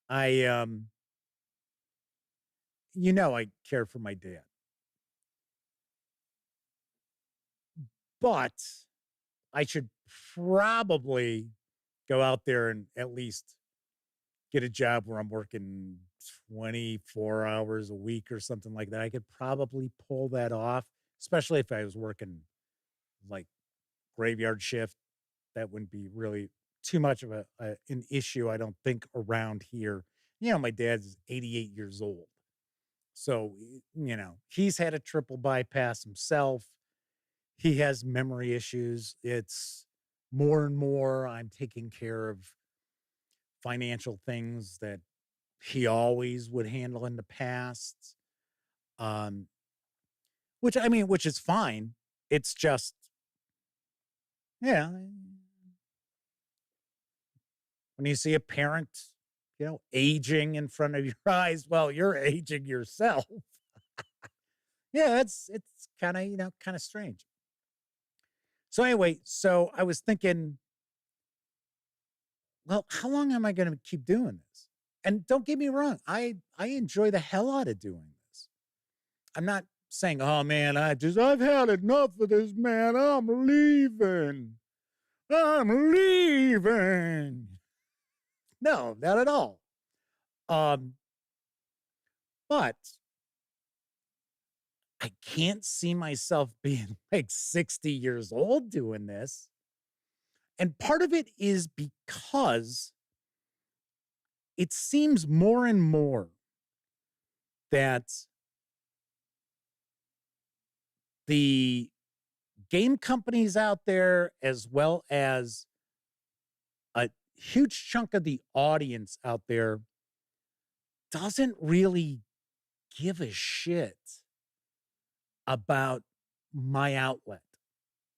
I I care for my dad. But I should probably go out there and at least get a job where I'm working 24 hours a week or something like that. I could probably pull that off, especially if I was working like graveyard shift. That wouldn't be really too much of an issue, I don't think, around here. My dad's 88 years old. So, he's had a triple bypass himself. He has memory issues. It's more and more I'm taking care of financial things that he always would handle in the past. Which is fine. It's just, yeah. When you see a parent, aging in front of your eyes, well, you're aging yourself. Yeah, it's kind of strange. So anyway, I was thinking, well, how long am I going to keep doing this? And don't get me wrong, I enjoy the hell out of doing this. I'm not saying, oh man, I've had enough of this, man. I'm leaving. No, not at all. But I can't see myself being like 60 years old doing this. And part of it is because it seems more and more that the game companies out there, as well as a huge chunk of the audience out there, doesn't really give a shit about my outlet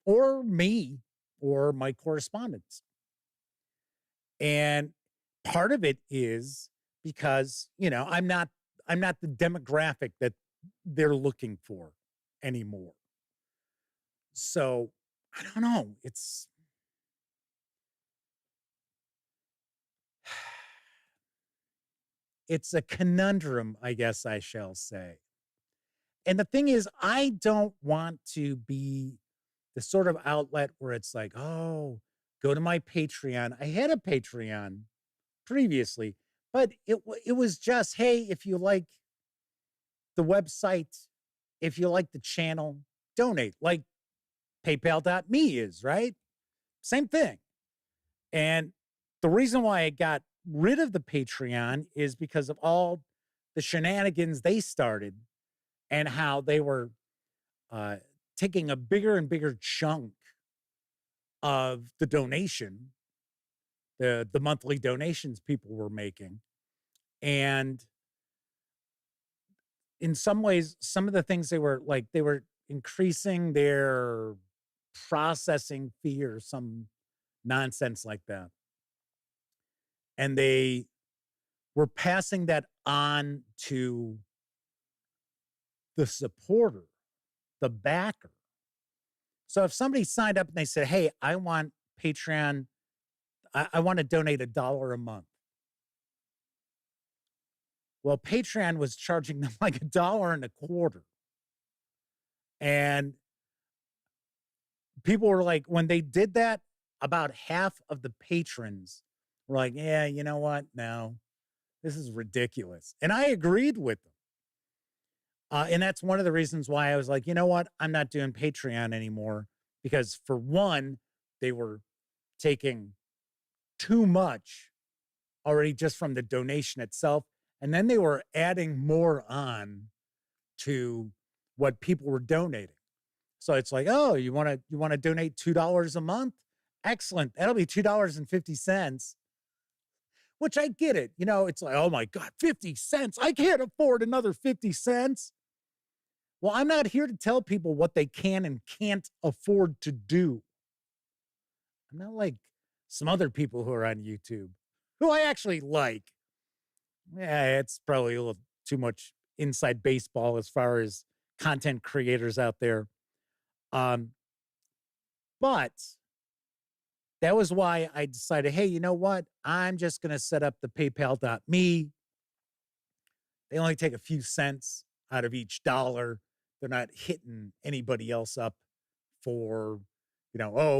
or me or my correspondence. And part of it is because, I'm not the demographic that they're looking for anymore. So I don't know. It's a conundrum, I guess I shall say. And the thing is, I don't want to be the sort of outlet where it's like, oh, go to my Patreon. I had a Patreon previously, but it was just, hey, if you like the website, if you like the channel, donate, like PayPal.me is, right? Same thing. And the reason why I got rid of the Patreon is because of all the shenanigans they started and how they were taking a bigger and bigger chunk of the donation, the monthly donations people were making. And in some ways, some of the things they were increasing their processing fee or some nonsense like that. And they were passing that on to the supporter, the backer. So if somebody signed up and they said, hey, I want Patreon, I want to donate $1 a month. Well, Patreon was charging them like $1.25. And people were like, when they did that, about half of the patrons were like, yeah, you know what? No, this is ridiculous. And I agreed with them. And that's one of the reasons why I was like, you know what? I'm not doing Patreon anymore. Because for one, they were taking too much already just from the donation itself. And then they were adding more on to what people were donating. So it's like, oh, you want to donate $2 a month? Excellent. That'll be $2.50. Which I get it. It's like, oh my God, 50 cents. I can't afford another 50 cents. Well, I'm not here to tell people what they can and can't afford to do. I'm not like some other people who are on YouTube, who I actually like. Yeah, it's probably a little too much inside baseball as far as content creators out there. But that was why I decided, hey, you know what? I'm just going to set up the PayPal.me. They only take a few cents out of each dollar. They're not hitting anybody else up for,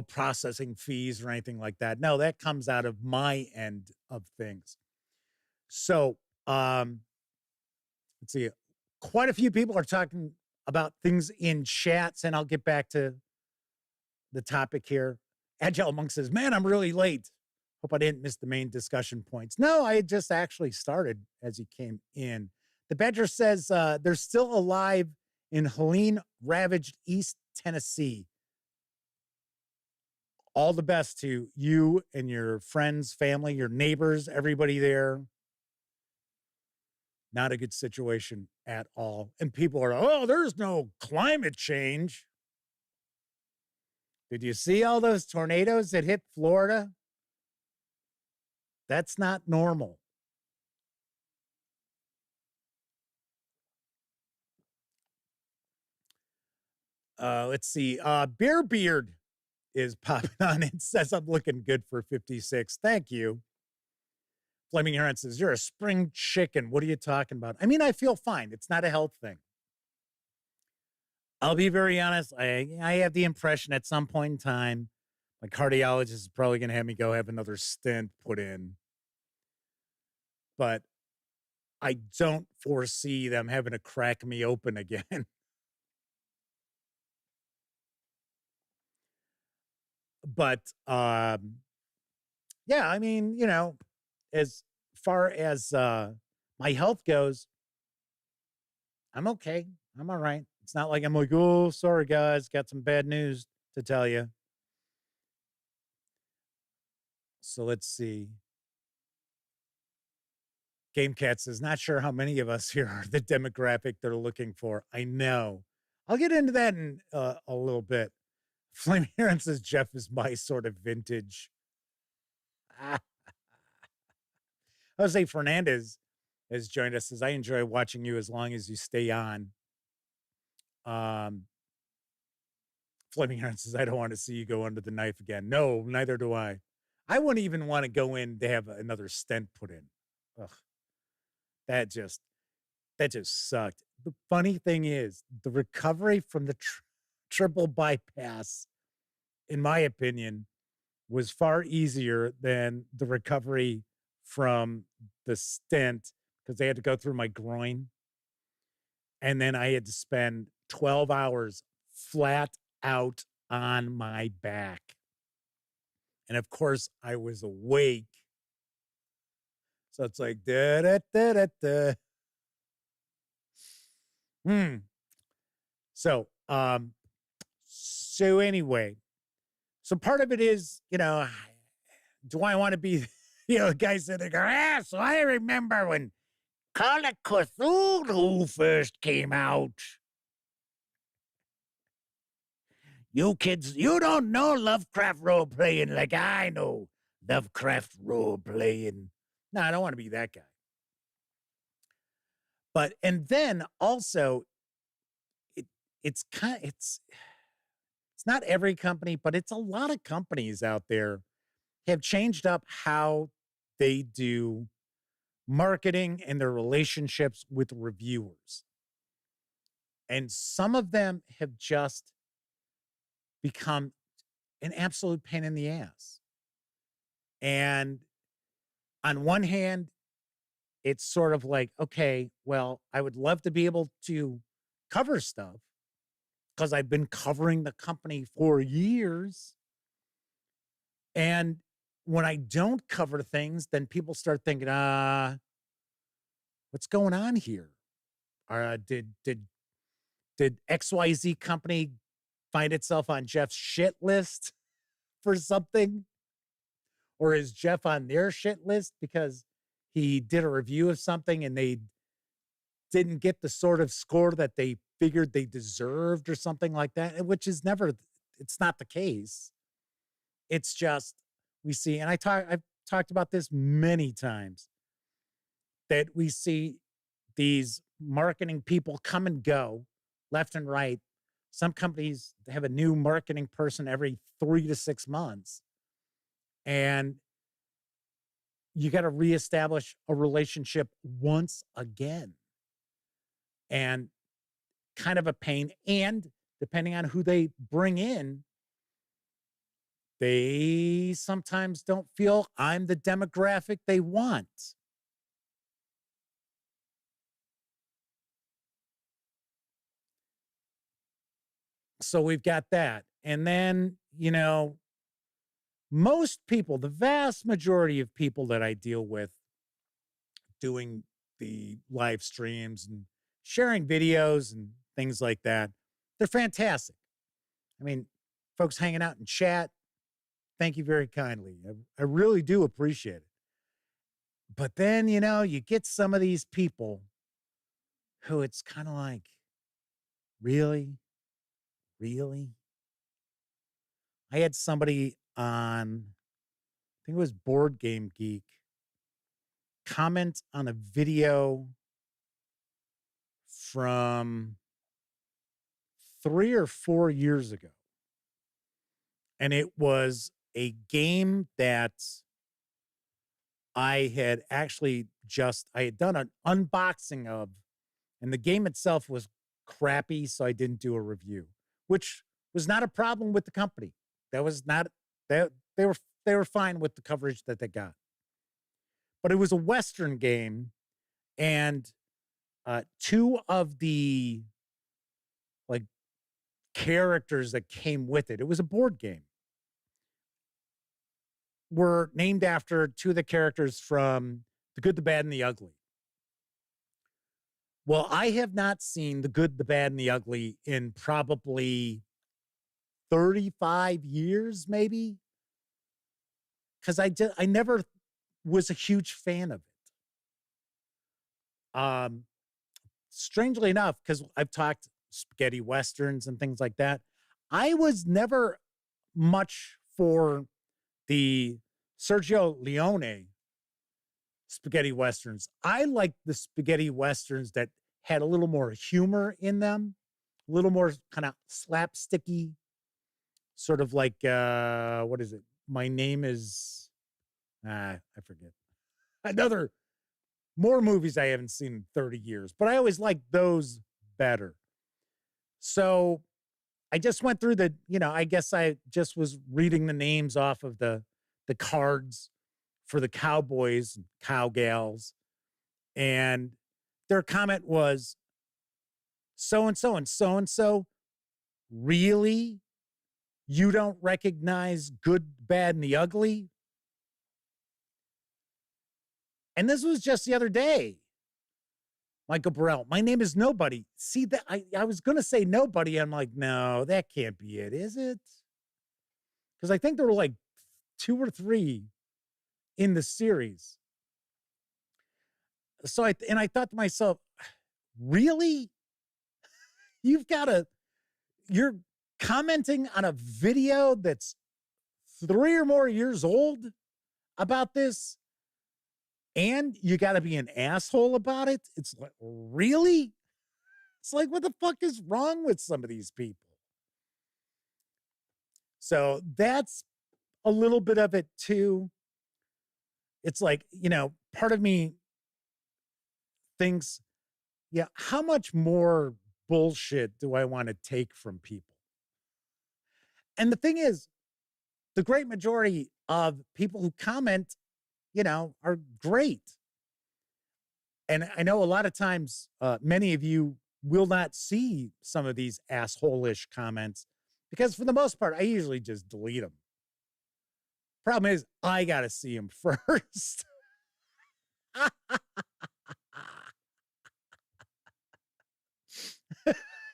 processing fees or anything like that. No, that comes out of my end of things. So, let's see. Quite a few people are talking about things in chats, and I'll get back to the topic here. Agile Monk says, man, I'm really late. Hope I didn't miss the main discussion points. No, I had just actually started as he came in. The Badger says they're still alive in Helene ravaged East Tennessee. All the best to you and your friends, family, your neighbors, everybody there. Not a good situation at all. And people are, oh, there's no climate change. Did you see all those tornadoes that hit Florida? That's not normal. Let's see. Bear Beard is popping on and says, I'm looking good for 56. Thank you. Flaming Heron says, you're a spring chicken. What are you talking about? I mean, I feel fine. It's not a health thing. I'll be very honest. I have the impression at some point in time, my cardiologist is probably going to have me go have another stent put in. But I don't foresee them having to crack me open again. But, yeah, I mean, as far as my health goes, I'm okay. I'm all right. It's not like I'm like, oh, sorry, guys, got some bad news to tell you. So let's see. Game Cat says, not sure how many of us here are the demographic they're looking for. I know. I'll get into that in a little bit. Flame Heron says, Jeff is my sort of vintage. Jose Fernandez has joined us. Says, I enjoy watching you as long as you stay on. Flaming Heron says, I don't want to see you go under the knife again. No, neither do I. I wouldn't even want to go in to have another stent put in. Ugh. That just sucked. The funny thing is, the recovery from the triple bypass, in my opinion, was far easier than the recovery from the stent because they had to go through my groin. And then I had to spend 12 hours flat out on my back. And of course, I was awake. So it's like, da-da-da-da-da. So anyway, so part of it is, do I want to be, the guy sitting there, so I remember when Call of Cthulhu first came out. You kids, you don't know Lovecraft role-playing like I know Lovecraft role-playing. No, I don't want to be that guy. But, and then also, it's not every company, but it's a lot of companies out there have changed up how they do marketing and their relationships with reviewers. And some of them have just become an absolute pain in the ass. And on one hand, it's sort of like, okay, well, I would love to be able to cover stuff because I've been covering the company for years. And when I don't cover things, then people start thinking, what's going on here? Did XYZ company find itself on Jeff's shit list for something? Or is Jeff on their shit list because he did a review of something and they didn't get the sort of score that they figured they deserved or something like that, which is never, it's not the case. It's just, we see, and I've talked about this many times, that we see these marketing people come and go left and right. Some companies have a new marketing person every 3 to 6 months. And you got to reestablish a relationship once again. And kind of a pain. And depending on who they bring in, they sometimes don't feel I'm the demographic they want. So we've got that. And then, most people, the vast majority of people that I deal with doing the live streams and sharing videos and things like that, they're fantastic. I mean, folks hanging out in chat, thank you very kindly. I really do appreciate it. But then, you get some of these people who it's kind of like, really? Really? I had somebody on, I think it was Board Game Geek, comment on a video from 3 or 4 years ago. And it was a game that I had actually I had done an unboxing of, and the game itself was crappy, so I didn't do a review, which was not a problem with the company. That was not, they were fine with the coverage that they got. But it was a Western game, and 2 of the characters that came with it was a board game, were named after 2 of the characters from The Good, the Bad, and the Ugly. Well, I have not seen The Good, the Bad, and the Ugly in probably 35 years, maybe. Because I never was a huge fan of it. Strangely enough, because I've talked spaghetti westerns and things like that, I was never much for the Sergio Leone spaghetti westerns. I liked the spaghetti westerns that had a little more humor in them, a little more kind of slapsticky, sort of like, what is it? My Name is, I forget. More movies I haven't seen in 30 years, but I always liked those better. So I just went through I guess I just was reading the names off of the cards for the cowboys and cowgals. And their comment was, so-and-so and so-and-so, really? You don't recognize Good, Bad, and the Ugly? And this was just the other day. Michael Burrell, My Name is Nobody. See, that I was going to say Nobody. I'm like, no, that can't be it, is it? Because I think there were like 2 or 3 in the series. So I thought to myself, really? You're commenting on a video that's 3 or more years old about this, and you got to be an asshole about it? It's like, really? It's like, what the fuck is wrong with some of these people? So that's a little bit of it too. It's like, part of me thinks, yeah, how much more bullshit do I want to take from people? And the thing is, the great majority of people who comment, are great. And I know a lot of times, many of you will not see some of these asshole-ish comments because for the most part, I usually just delete them. Problem is, I got to see them first.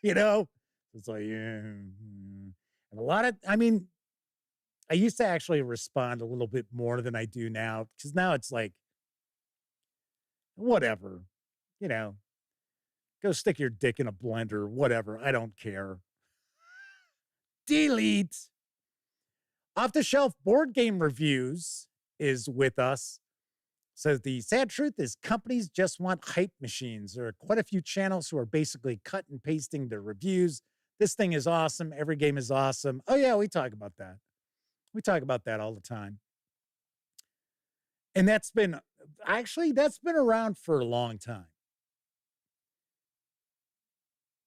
It's like, and a lot of, I used to actually respond a little bit more than I do now, because now it's like, whatever, go stick your dick in a blender, whatever. I don't care. Delete. Off the Shelf Board Game Reviews is with us. So the sad truth is companies just want hype machines. There are quite a few channels who are basically cut and pasting their reviews. This thing is awesome. Every game is awesome. Oh yeah, we talk about that. We talk about that all the time. And that's been around for a long time.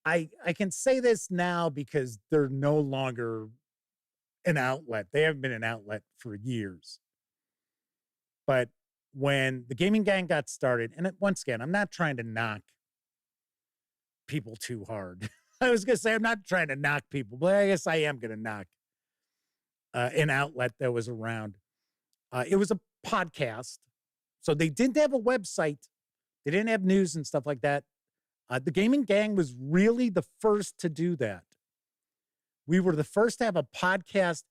I can say this now because they're no longer an outlet. They haven't been an outlet for years. But when the Gaming Gang got started, and once again, I'm not trying to knock people too hard. I was going to say I'm not trying to knock people, but I guess I am going to knock an outlet that was around. It was a podcast. So they didn't have a website. They didn't have news and stuff like that. The Gaming Gang was really the first to do that. We were the first to have a podcast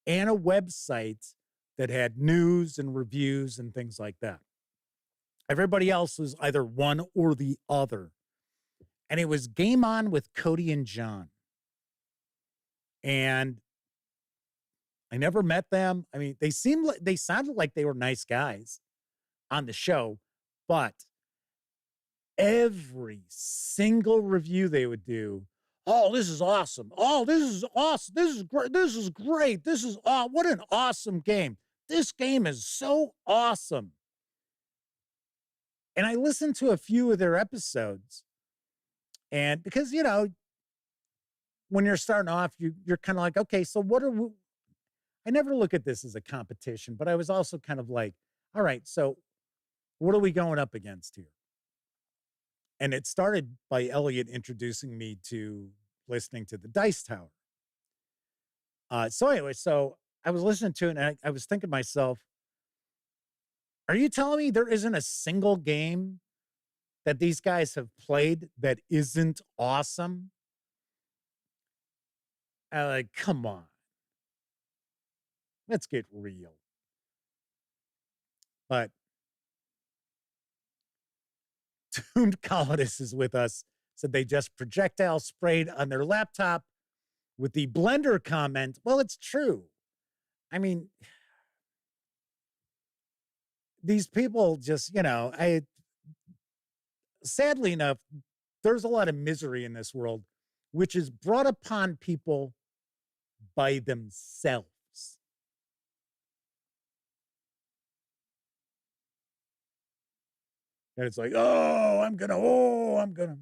and a website that had news and reviews and things like that. Everybody else was either one or the other. And it was Game On with Cody and John. And I never met them. I mean, they sounded like they were nice guys on the show, but every single review they would do, oh, this is awesome. Oh, this is awesome. This is great. This is great. This is what an awesome game. This game is so awesome. And I listened to a few of their episodes. And because, you know, when you're starting off, you're kind of like, okay, so what are we? I never look at this as a competition, but I was also kind of like, all right, so what are we going up against here? And it started by Elliot introducing me to listening to the Dice Tower. So anyway, so I was listening to it and I was thinking to myself, are you telling me there isn't a single game that these guys have played that isn't awesome? I'm like, come on. Let's get real. But Doomed Colonist is with us. Said they just projectile sprayed on their laptop with the Blender comment. Well, it's true. I mean, these people just, you know, sadly enough, there's a lot of misery in this world, which is brought upon people by themselves. And it's like, I'm gonna.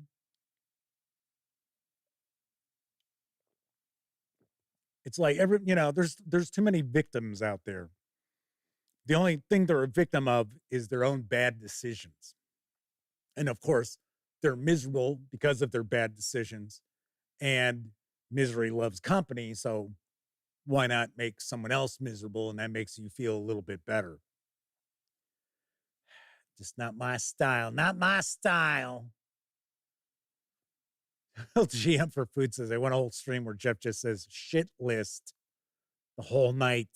It's like there's too many victims out there. The only thing they're a victim of is their own bad decisions. And of course, they're miserable because of their bad decisions. And misery loves company. So why not make someone else miserable? And that makes you feel a little bit better. Just not my style. Not my style. GM for Food says, I want a whole stream where Jeff just says shit list the whole night.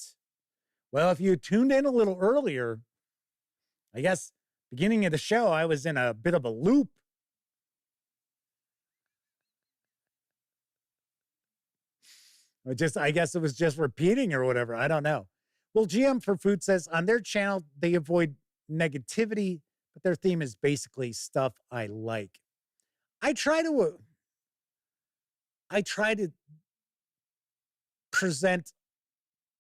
Well, if you tuned in a little earlier, I guess beginning of the show, I was in a bit of a loop. I guess it was just repeating or whatever. I don't know. Well, GM for Food says on their channel, they avoid negativity, but their theme is basically stuff I like. I try to present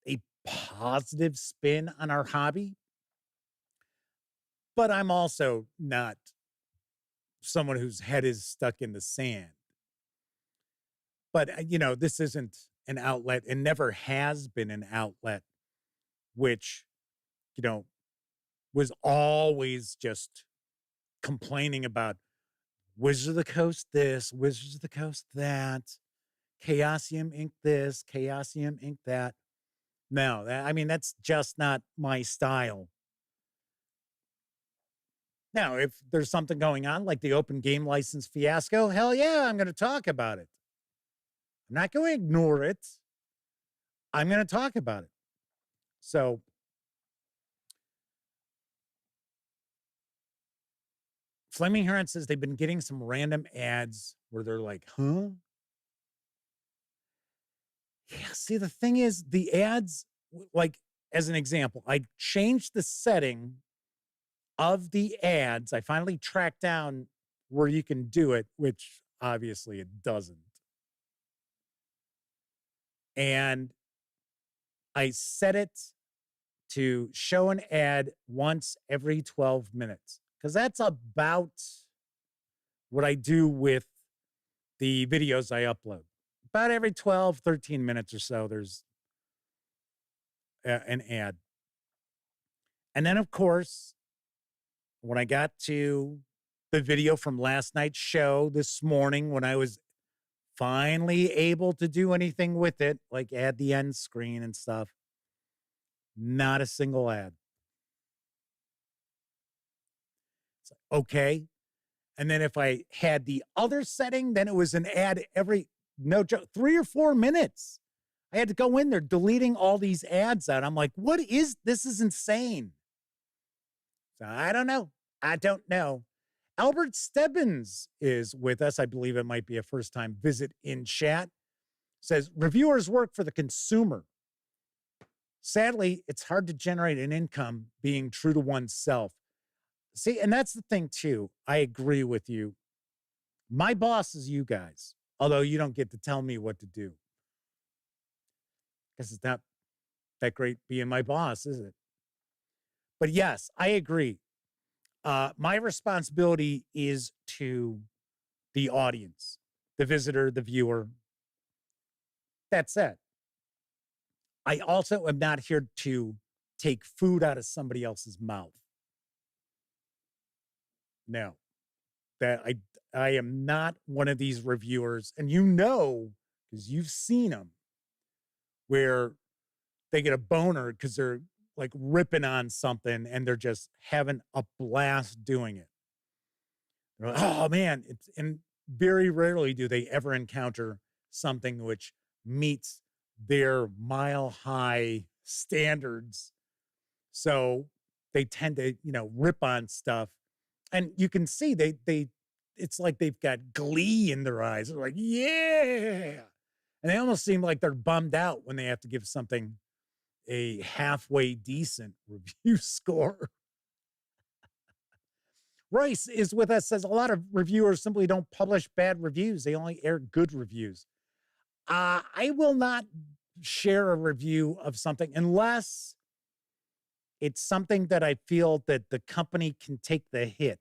a positive spin on our hobby, but I'm also not someone whose head is stuck in the sand. But, this isn't an outlet and never has been an outlet, which, was always just complaining about Wizards of the Coast this, Wizards of the Coast that, Chaosium Inc. this, Chaosium Inc. that. No, that's just not my style. Now, if there's something going on like the open game license fiasco, hell yeah, I'm going to talk about it. I'm not going to ignore it. I'm going to talk about it. So, Flaming Heron says they've been getting some random ads where they're like, huh? Yeah, see, the thing is, the ads, like, as an example, I changed the setting of the ads, I finally tracked down where you can do it, which obviously it doesn't. And I set it to show an ad once every 12 minutes because that's about what I do with the videos I upload. About every 12, 13 minutes or so, there's an ad. And then, of course, when I got to the video from last night's show this morning, when I was finally able to do anything with it, like add the end screen and stuff, not a single ad. It's like, okay. And then if I had the other setting, then it was an ad every, no joke, 3 or 4 minutes. I had to go in there deleting all these ads out. I'm like, what is this? Is insane. So I don't know. I don't know. Albert Stebbins is with us. I believe it might be a first-time visit in chat. Says, reviewers work for the consumer. Sadly, it's hard to generate an income being true to oneself. See, and that's the thing, too. I agree with you. My boss is you guys, although you don't get to tell me what to do. Because it's not that great being my boss, is it? But yes, I agree. My responsibility is to the audience, the visitor, the viewer. That's it. I also am not here to take food out of somebody else's mouth. No, that I am not one of these reviewers. And you know, because you've seen them, where they get a boner because they're like ripping on something and they're just having a blast doing it. They're like, oh man, and very rarely do they ever encounter something which meets their mile-high standards. So they tend to, rip on stuff. And you can see it's like they've got glee in their eyes. They're like, yeah. And they almost seem like they're bummed out when they have to give something a halfway decent review score. Royce is with us, says a lot of reviewers simply don't publish bad reviews. They only air good reviews. I will not share a review of something unless it's something that I feel that the company can take the hit.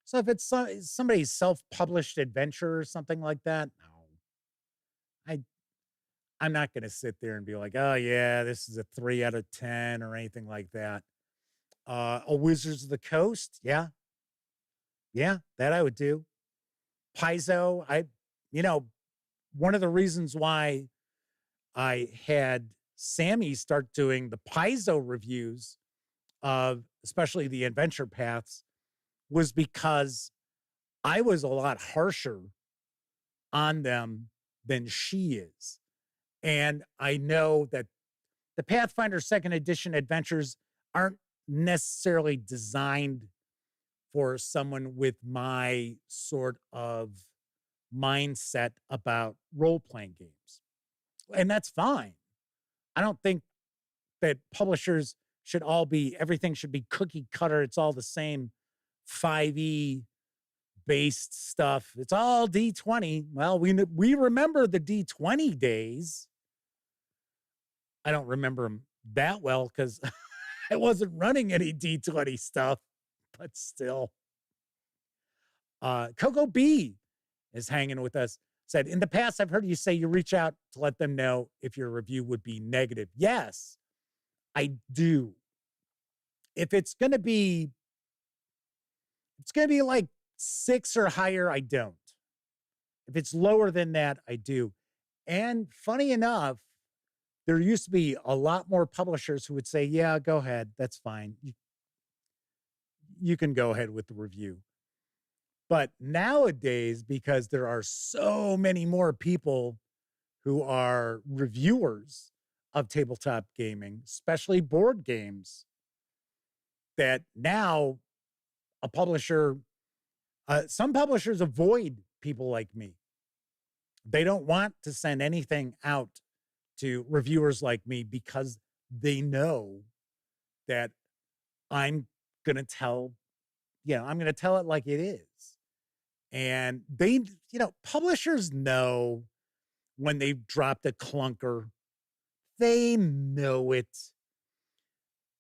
So if it's somebody's self-published adventure or something like that, no. I'm not going to sit there and be like, oh, yeah, this is a 3 out of 10 or anything like that. A Wizards of the Coast, yeah. Yeah, that I would do. Paizo, one of the reasons why I had Sammy start doing the Paizo reviews of especially the adventure paths was because I was a lot harsher on them than she is. And I know that the Pathfinder 2nd Edition adventures aren't necessarily designed for someone with my sort of mindset about role-playing games. And that's fine. I don't think that publishers should everything should be cookie cutter. It's all the same 5e based stuff. It's all D20. Well, we remember the D20 days. I don't remember them that well because I wasn't running any D20 stuff, but still. Coco B is hanging with us. Said, in the past, I've heard you say you reach out to let them know if your review would be negative. Yes, I do. If it's going to be like 6 or higher, I don't. If it's lower than that, I do. And funny enough, there used to be a lot more publishers who would say, yeah, go ahead. That's fine. You can go ahead with the review. But nowadays, because there are so many more people who are reviewers of tabletop gaming, especially board games, that now a publisher, some publishers avoid people like me. They don't want to send anything out to reviewers like me because they know that I'm going to tell, I'm going to tell it like it is. And they, publishers know when they've dropped a clunker. They know it.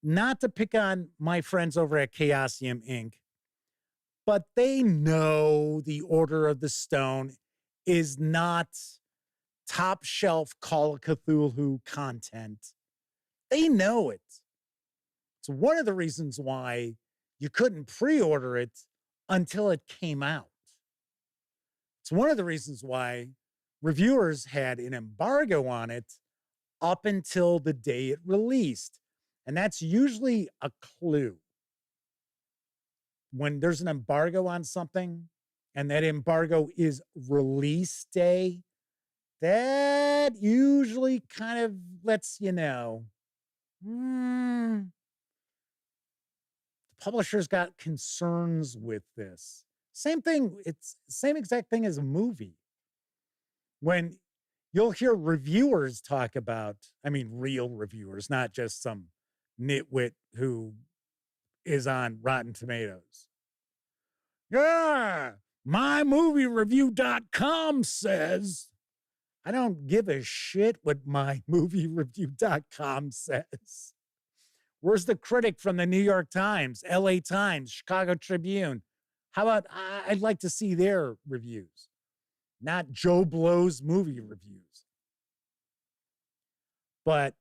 Not to pick on my friends over at Chaosium Inc., but they know the Order of the Stone is not top shelf Call of Cthulhu content. They know it. It's one of the reasons why you couldn't pre-order it until it came out. It's one of the reasons why reviewers had an embargo on it up until the day it released. And that's usually a clue. When there's an embargo on something and that embargo is release day, that usually kind of lets you know, the publisher's got concerns with this. Same thing, it's the same exact thing as a movie. When you'll hear reviewers talk about, real reviewers, not just some nitwit who is on Rotten Tomatoes. Yeah, mymoviereview.com says. I don't give a shit what mymoviereview.com says. Where's the critic from the New York Times, LA Times, Chicago Tribune? How about I'd like to see their reviews, not Joe Blow's movie reviews. But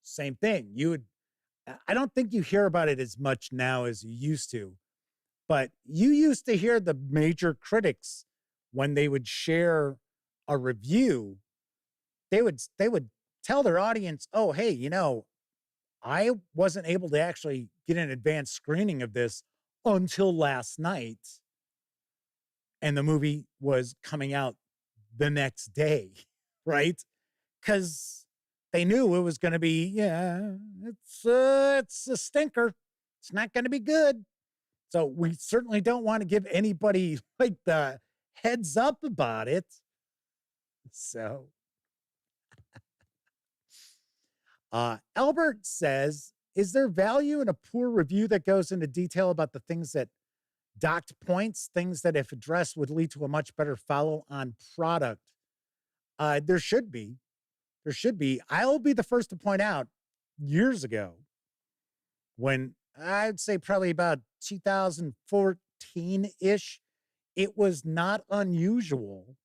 same thing. I don't think you hear about it as much now as you used to, but you used to hear the major critics when they would share a review, they would tell their audience, oh, hey, I wasn't able to actually get an advanced screening of this until last night. And the movie was coming out the next day, right? Because they knew it was going to be, it's a stinker. It's not going to be good. So we certainly don't want to give anybody like the heads up about it. So Albert says, is there value in a poor review that goes into detail about the things that docked points, things that if addressed would lead to a much better follow-on product? There should be. There should be. I'll be the first to point out years ago when I'd say probably about 2014-ish, it was not unusual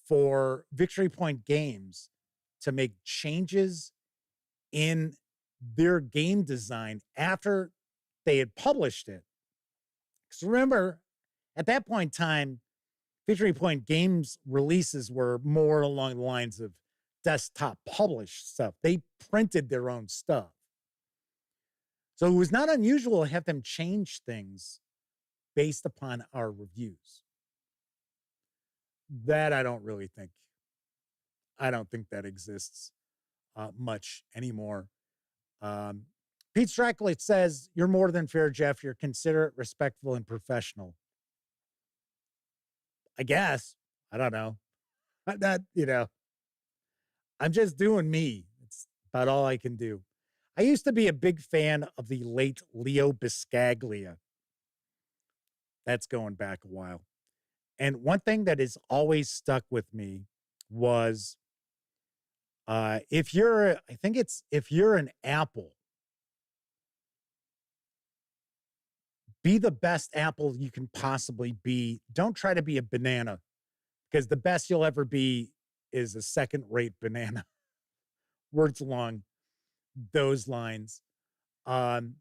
for Victory Point Games to make changes in their game design after they had published it. Because remember, at that point in time, Victory Point Games releases were more along the lines of desktop published stuff. They printed their own stuff. So it was not unusual to have them change things based upon our reviews. That I don't think that exists much anymore. Pete Strackley says, you're more than fair, Jeff. You're considerate, respectful, and professional. I guess. I don't know. I'm not, I'm just doing me. It's about all I can do. I used to be a big fan of the late Leo Biscaglia. That's going back a while. And one thing that has always stuck with me was if you're an apple, be the best apple you can possibly be. Don't try to be a banana, because the best you'll ever be is a second-rate banana. Words along those lines. Doom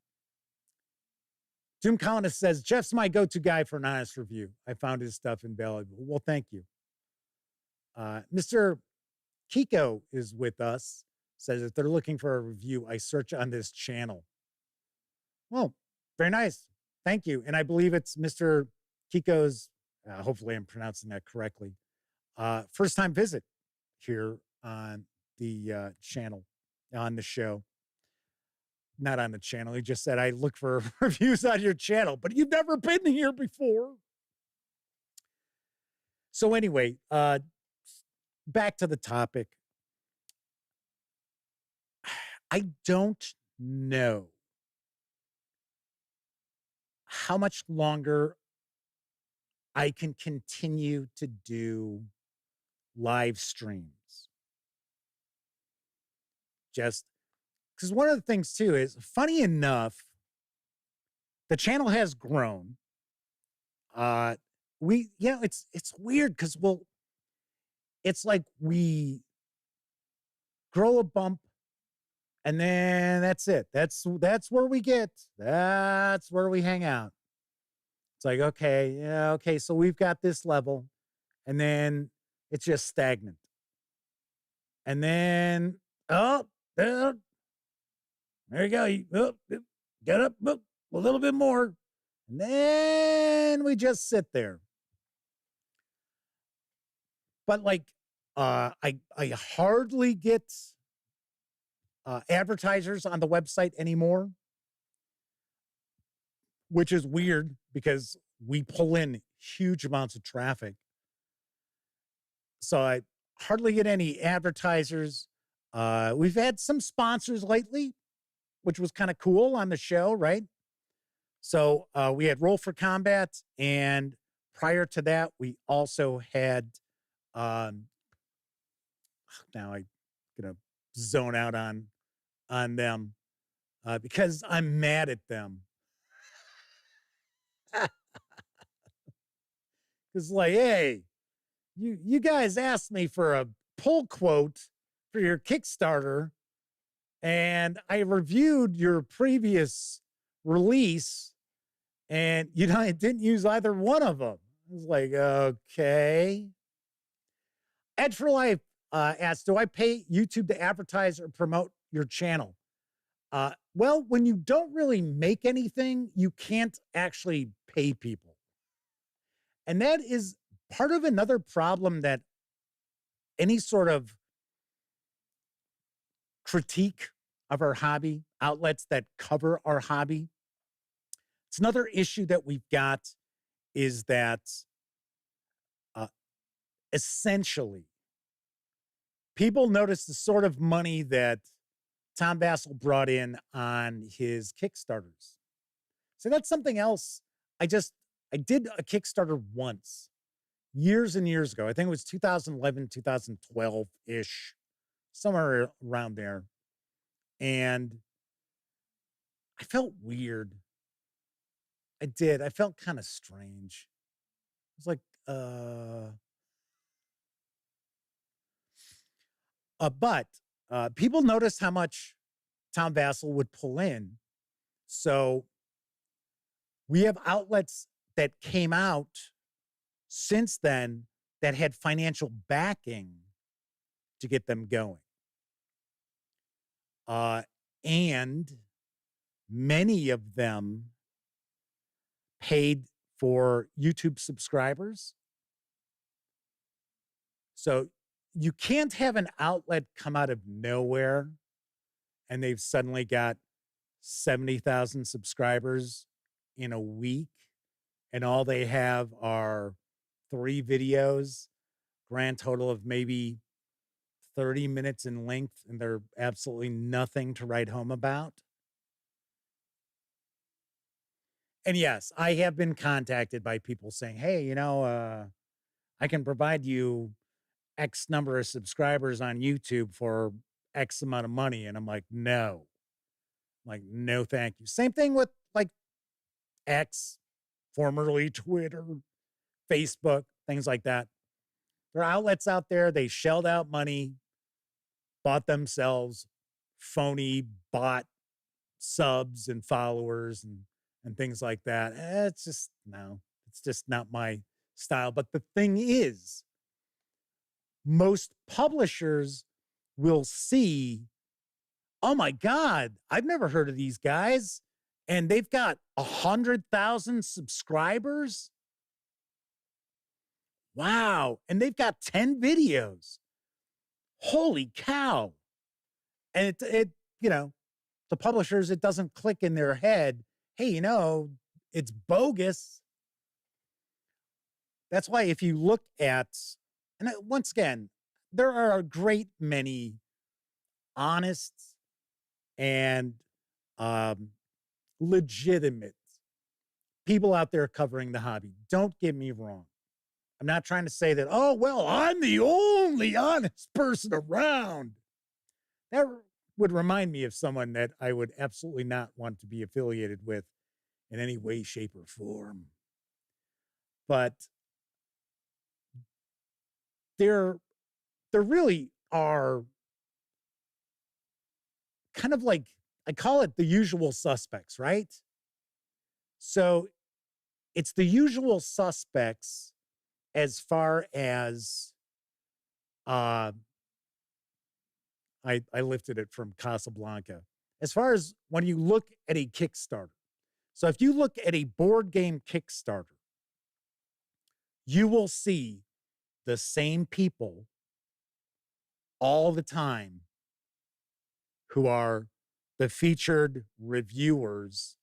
Colonist says, Jeff's my go-to guy for an honest review. I found his stuff invaluable. Well, thank you. Mr. Kiko is with us. Says, if they're looking for a review, I search on this channel. Well, very nice. Thank you. And I believe it's Mr. Kiko's, hopefully I'm pronouncing that correctly, first-time visit here on the channel, on the show. Not on the channel. He just said, I look for reviews on your channel, but you've never been here before. So anyway, back to the topic. I don't know how much longer I can continue to do live streams. Just because one of the things too is, funny enough, the channel has grown. It's weird because it's like we grow a bump and then that's it. That's where we get. That's where we hang out. It's like, okay, yeah, okay, so we've got this level, and then it's just stagnant. And then, there you go. Get up, a little bit more. And then we just sit there. But like, I hardly get advertisers on the website anymore, which is weird because we pull in huge amounts of traffic. So I hardly get any advertisers. We've had some sponsors lately, which was kind of cool on the show, right? So we had Roll for Combat, and prior to that, we also had, now I'm going to zone out on them because I'm mad at them. It's like, hey, you guys asked me for a pull quote for your Kickstarter, and I reviewed your previous release, and I didn't use either one of them. I was like, okay. Ed for Life asked, do I pay YouTube to advertise or promote your channel? Well, when you don't really make anything, you can't actually pay people. And that is part of another problem that any sort of critique of our hobby, outlets that cover our hobby, it's another issue that we've got is that essentially people notice the sort of money that Tom Bassel brought in on his Kickstarters. So that's something else. I did a Kickstarter once, years and years ago. I think it was 2011, 2012-ish, somewhere around there. And I felt weird. I did. I felt kind of strange. It was like, but people noticed how much Tom Vassell would pull in. So we have outlets that came out since then that had financial backing to get them going. And many of them paid for YouTube subscribers. So you can't have an outlet come out of nowhere and they've suddenly got 70,000 subscribers in a week, and all they have are 3 videos, grand total of maybe 30 minutes in length, and they're absolutely nothing to write home about. And yes, I have been contacted by people saying, hey, I can provide you X number of subscribers on YouTube for X amount of money. And I'm like, no. No, thank you. Same thing with like X, formerly Twitter, Facebook, things like that. There are outlets out there. They shelled out money, bought themselves phony bot subs and followers and things like that. It's just not my style. But the thing is, most publishers will see, oh my God, I've never heard of these guys. And they've got 100,000 subscribers. Wow. And they've got 10 videos. Holy cow. And it the publishers, it doesn't click in their head. Hey, it's bogus. That's why if you look at, and once again, there are a great many honest and legitimate people out there covering the hobby. Don't get me wrong. I'm not trying to say that, oh, well, I'm the only honest person around. That would remind me of someone that I would absolutely not want to be affiliated with in any way, shape, or form. But there really are kind of like, I call it the usual suspects, right? So it's the usual suspects as far as I lifted it from Casablanca. As far as when you look at a Kickstarter. So if you look at a board game Kickstarter, you will see the same people all the time who are the featured reviewers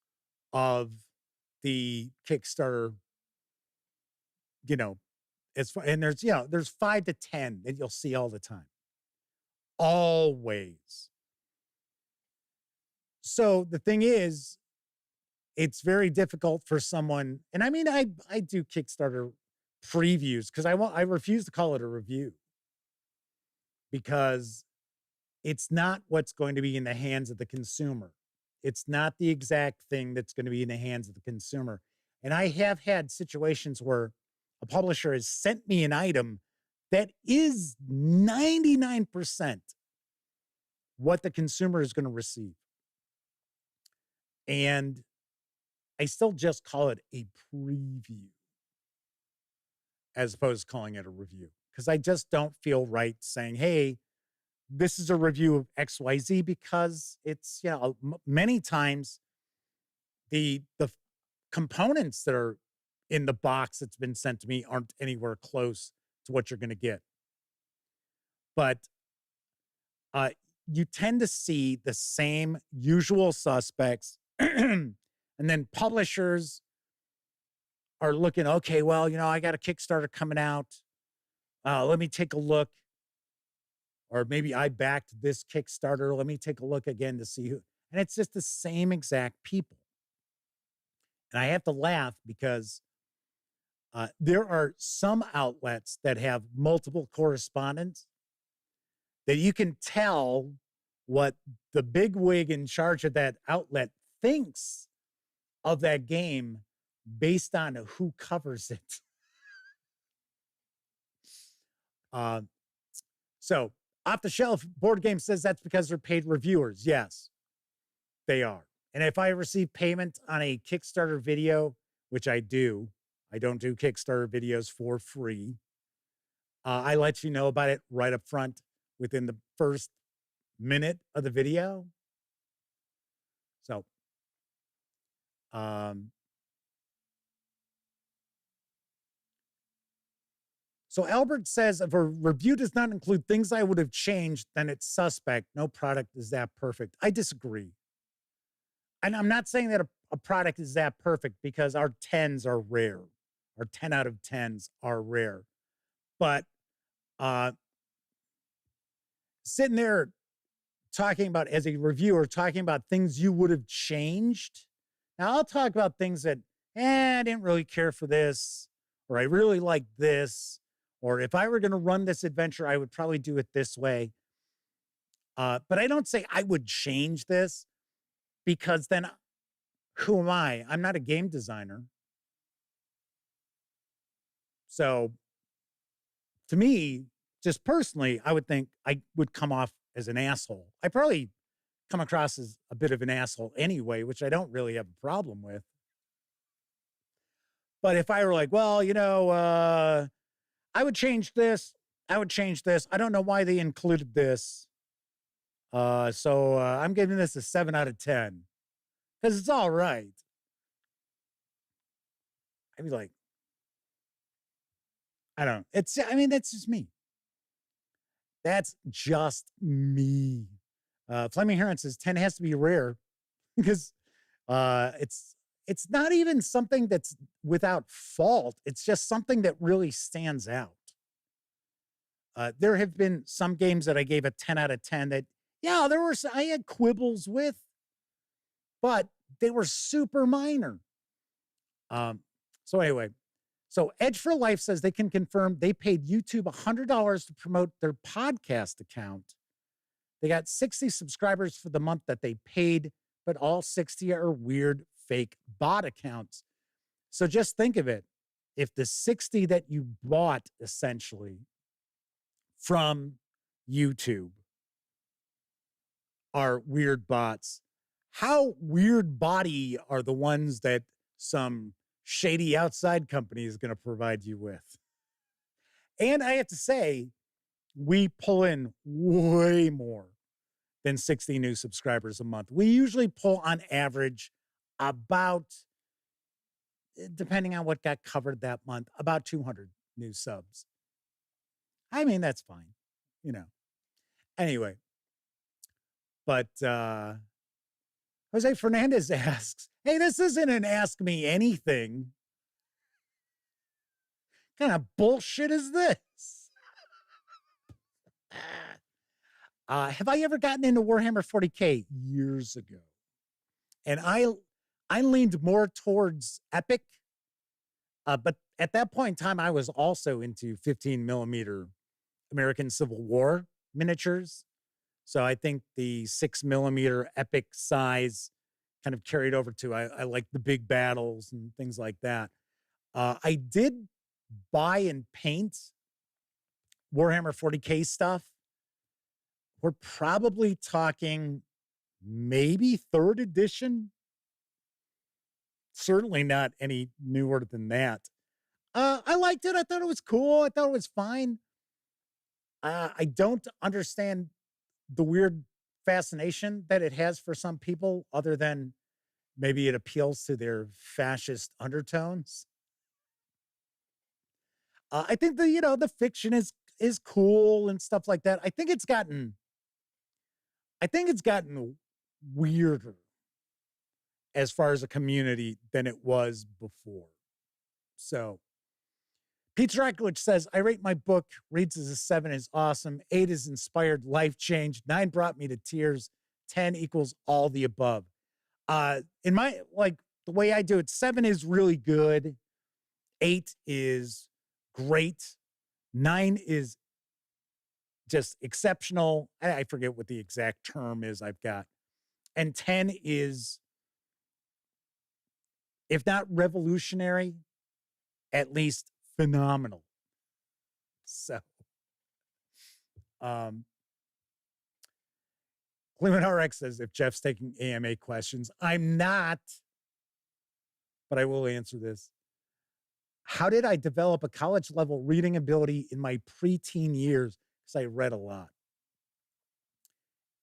of the Kickstarter, and there's 5 to 10 that you'll see all the time. Always. So the thing is, it's very difficult for someone, and I mean, I do Kickstarter previews because I refuse to call it a review because it's not what's going to be in the hands of the consumer. It's not the exact thing that's going to be in the hands of the consumer. And I have had situations where a publisher has sent me an item that is 99% what the consumer is going to receive. And I still just call it a preview as opposed to calling it a review because I just don't feel right saying, hey, this is a review of XYZ because it's, many times the components that are in the box that's been sent to me aren't anywhere close to what you're going to get. But you tend to see the same usual suspects and then publishers are looking, okay, well, I got a Kickstarter coming out. Let me take a look. Or maybe I backed this Kickstarter. Let me take a look again to see who. And it's just the same exact people. And I have to laugh because there are some outlets that have multiple correspondents that you can tell what the big wig in charge of that outlet thinks of that game based on who covers it. So Off the Shelf Board Game says that's because they're paid reviewers. Yes, they are. And if I receive payment on a Kickstarter video, which I do, I don't do Kickstarter videos for free. I let you know about it right up front within the first minute of the video. So, so Albert says, if a review does not include things I would have changed, then it's suspect. No product is that perfect. I disagree. And I'm not saying that a product is that perfect because our 10s are rare. Our 10 out of 10s are rare. But sitting there talking about, as a reviewer, talking about things you would have changed. Now, I'll talk about things that, I didn't really care for this, or I really like this, or if I were going to run this adventure, I would probably do it this way. But I don't say I would change this because then who am I? I'm not a game designer. So to me, just personally, I would think I would come off as an asshole. I probably come across as a bit of an asshole anyway, which I don't really have a problem with. But if I were like, well, I would change this. I would change this. I don't know why they included this. So I'm giving this a 7 out of 10 because it's all right. I'd be like, I don't know. That's just me. That's just me. Flaming Heron says 10 has to be rare because it's not even something that's without fault. It's just something that really stands out. There have been some games that I gave a 10 out of 10 that, I had quibbles with, but they were super minor. So anyway, so Edge for Life says they can confirm they paid YouTube $100 to promote their podcast account. They got 60 subscribers for the month that they paid, but all 60 are weird fake bot accounts. So just think of it. If the 60 that you bought essentially from YouTube are weird bots, how weird body are the ones that some shady outside company is going to provide you with? And I have to say, we pull in way more than 60 new subscribers a month. We usually pull on average about, depending on what got covered that month, about 200 new subs. I mean, that's fine, you know. Anyway, but Jose Fernandez asks, hey, this isn't an Ask Me Anything. What kind of bullshit is this? Have I ever gotten into Warhammer 40K? Years ago. And I leaned more towards Epic. But at that point in time, I was also into 15 millimeter American Civil War miniatures. So I think the 6 millimeter Epic size kind of carried over to, I like the big battles and things like that. I did buy and paint Warhammer 40K stuff. We're probably talking maybe 3rd edition. Certainly not any newer than that. I liked it. I thought it was cool. I thought it was fine. I don't understand the weird fascination that it has for some people, other than maybe it appeals to their fascist undertones. I think the fiction is cool and stuff like that. I think it's gotten weirder as far as a community than it was before. So Pete Drakulich says, I rate my book, reads as a 7 is awesome, 8 is inspired, life changed, 9 brought me to tears, 10 equals all the above. In my, like, the way I do it, 7 is really good, 8 is great, 9 is just exceptional. I forget what the exact term is I've got. And 10 is, if not revolutionary, at least phenomenal. So, Clement RX says, if Jeff's taking AMA questions, I'm not, but I will answer this. How did I develop a college level reading ability in my preteen years? Because I read a lot.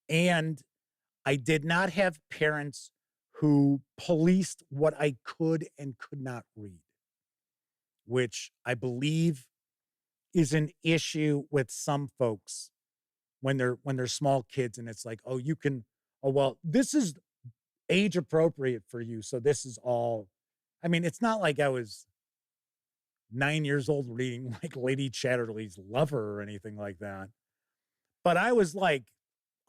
And I did not have parents who policed what I could and could not read, which I believe is an issue with some folks when they're small kids, and it's like, oh, you can, oh, well, this is age appropriate for you, so this is all. I mean, it's not like I was 9 years old reading like Lady Chatterley's Lover or anything like that, but I was like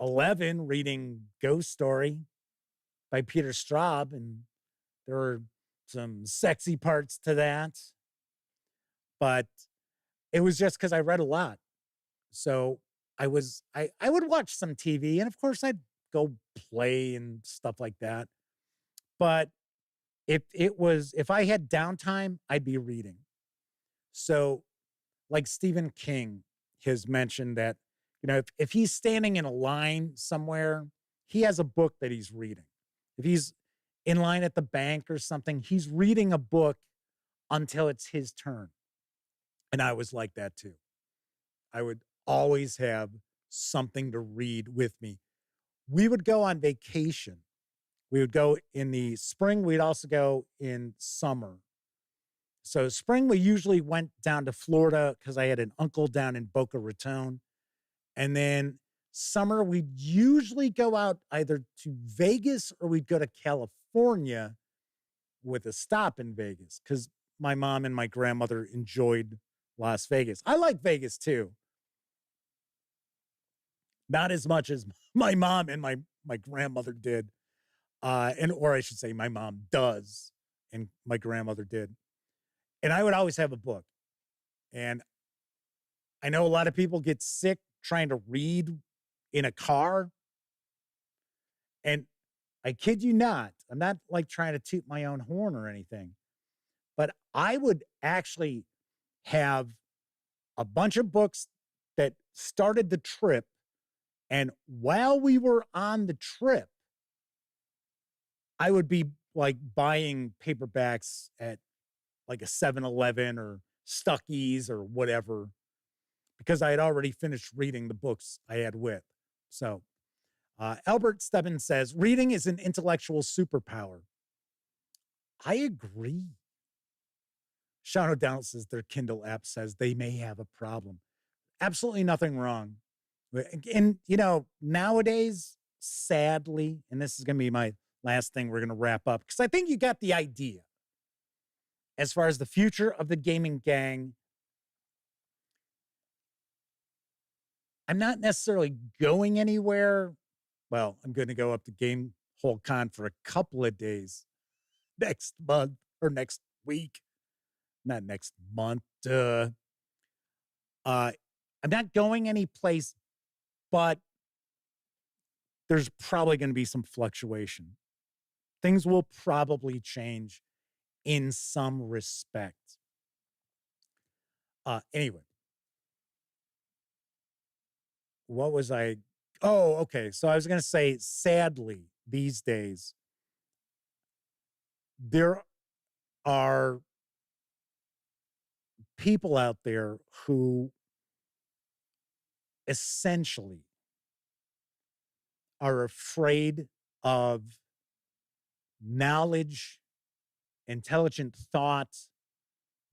11 reading Ghost Story by Peter Straub, and there were some sexy parts to that. But it was just because I read a lot. So I would watch some TV, and of course I'd go play and stuff like that. But if I had downtime, I'd be reading. So like Stephen King has mentioned that, if he's standing in a line somewhere, he has a book that he's reading. If he's in line at the bank or something, he's reading a book until it's his turn. And I was like that too. I would always have something to read with me. We would go on vacation. We would go in the spring. We'd also go in summer. So spring, we usually went down to Florida because I had an uncle down in Boca Raton. And then summer, we'd usually go out either to Vegas or we'd go to California with a stop in Vegas because my mom and my grandmother enjoyed Las Vegas. I like Vegas too. Not as much as my mom and my grandmother did. Or I should say my mom does and my grandmother did. And I would always have a book. And I know a lot of people get sick trying to read in a car. And I kid you not, I'm not like trying to toot my own horn or anything, but I would actually have a bunch of books that started the trip. And while we were on the trip, I would be like buying paperbacks at like a 7-Eleven or Stuckey's or whatever, because I had already finished reading the books I had with. So Albert Stebbins says, reading is an intellectual superpower. I agree. Sean O'Donnell says their Kindle app says they may have a problem. Absolutely nothing wrong. And, you know, nowadays, sadly, and this is going to be my last thing we're going to wrap up, because I think you got the idea. As far as the future of the gaming gang, I'm not necessarily going anywhere. Well, I'm going to go up to Game Hole Con for a couple of days next month or next week. Not next month. I'm not going any place, but there's probably going to be some fluctuation. Things will probably change in some respect. Anyway. What was I? Oh, okay. So I was going to say, sadly, these days, there are people out there who essentially are afraid of knowledge, intelligent thought,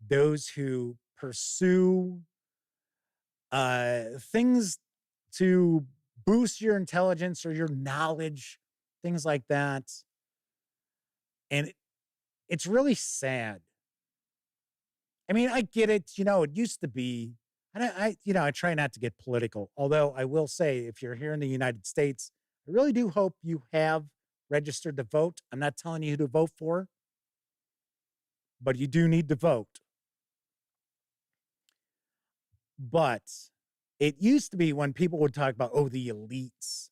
those who pursue things to boost your intelligence or your knowledge, things like that. And it's really sad. I mean, I get it. You know, it used to be, and I try not to get political, although I will say, if you're here in the United States, I really do hope you have registered to vote. I'm not telling you who to vote for, but you do need to vote. But it used to be when people would talk about, oh, the elites.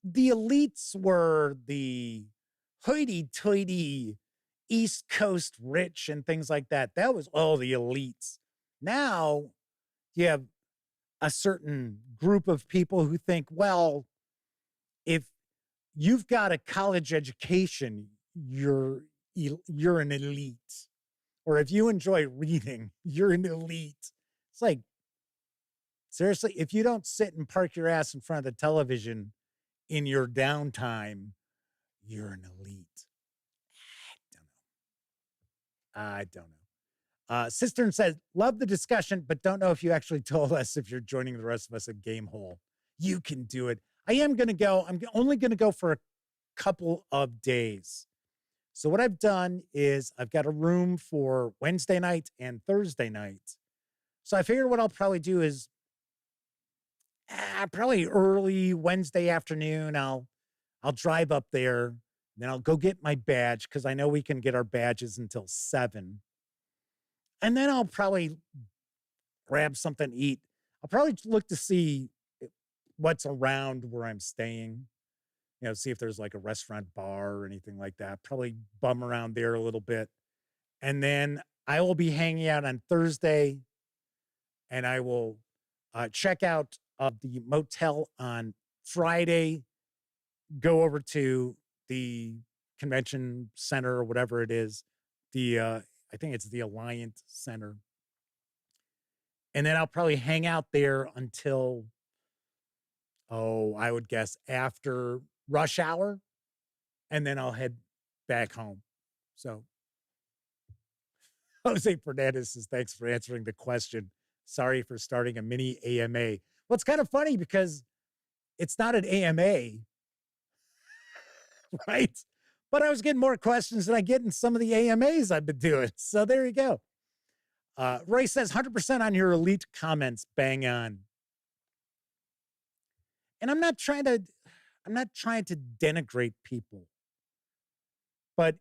The elites were the hoity-toity East Coast rich and things like that. That was all the elites. Now you have a certain group of people who think, well, if you've got a college education, you're an elite. Or if you enjoy reading, you're an elite. It's like, seriously, if you don't sit and park your ass in front of the television in your downtime, you're an elite. I don't know. Cistern says, love the discussion, but don't know if you actually told us if you're joining the rest of us at Game Hole. You can do it. I am going to go. I'm only going to go for a couple of days. So what I've done is I've got a room for Wednesday night and Thursday night. So I figured what I'll probably do is probably early Wednesday afternoon, I'll drive up there. Then I'll go get my badge, because I know we can get our badges until 7. And then I'll probably grab something to eat. I'll probably look to see what's around where I'm staying. You know, see if there's like a restaurant, bar, or anything like that. Probably bum around there a little bit. And then I will be hanging out on Thursday, and I will check out the motel on Friday, go over to the convention center or whatever it is. I think it's the Alliant Center. And then I'll probably hang out there until, I would guess after rush hour. And then I'll head back home. So Jose Fernandez says, thanks for answering the question. Sorry for starting a mini AMA. Well, it's kind of funny because it's not an AMA, right? But I was getting more questions than I get in some of the AMAs I've been doing. So there you go. Ray says 100% on your elite comments. Bang on. And I'm not trying to denigrate people, but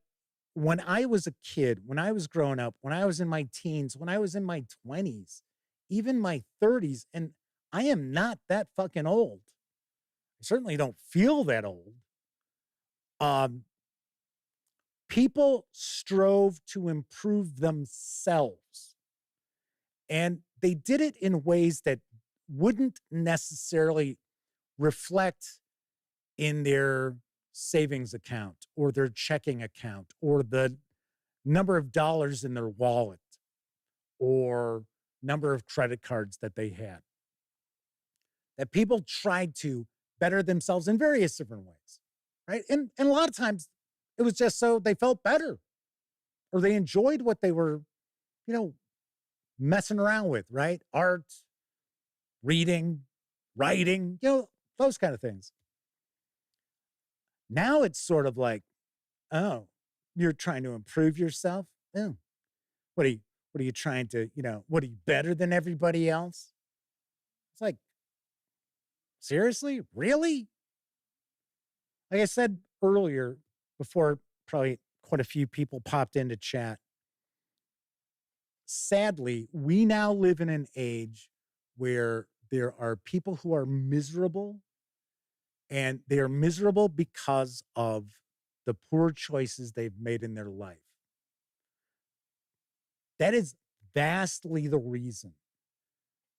when I was a kid, when I was growing up, when I was in my teens, when I was in my 20s, even my 30s, and I am not that fucking old. I certainly don't feel that old. Um, People strove to improve themselves. And they did it in ways that wouldn't necessarily reflect in their savings account or their checking account or the number of dollars in their wallet or number of credit cards that they had. That people tried to better themselves in various different ways, right? And a lot of times it was just so they felt better or they enjoyed what they were, you know, messing around with, right? Art, reading, writing, those kind of things. Now it's sort of like, oh, you're trying to improve yourself? Oh, what are you trying to, what are you better than everybody else? It's like, seriously? Really? Like I said earlier, before probably quite a few people popped into chat, sadly, we now live in an age where there are people who are miserable, and they are miserable because of the poor choices they've made in their life. That is vastly the reason.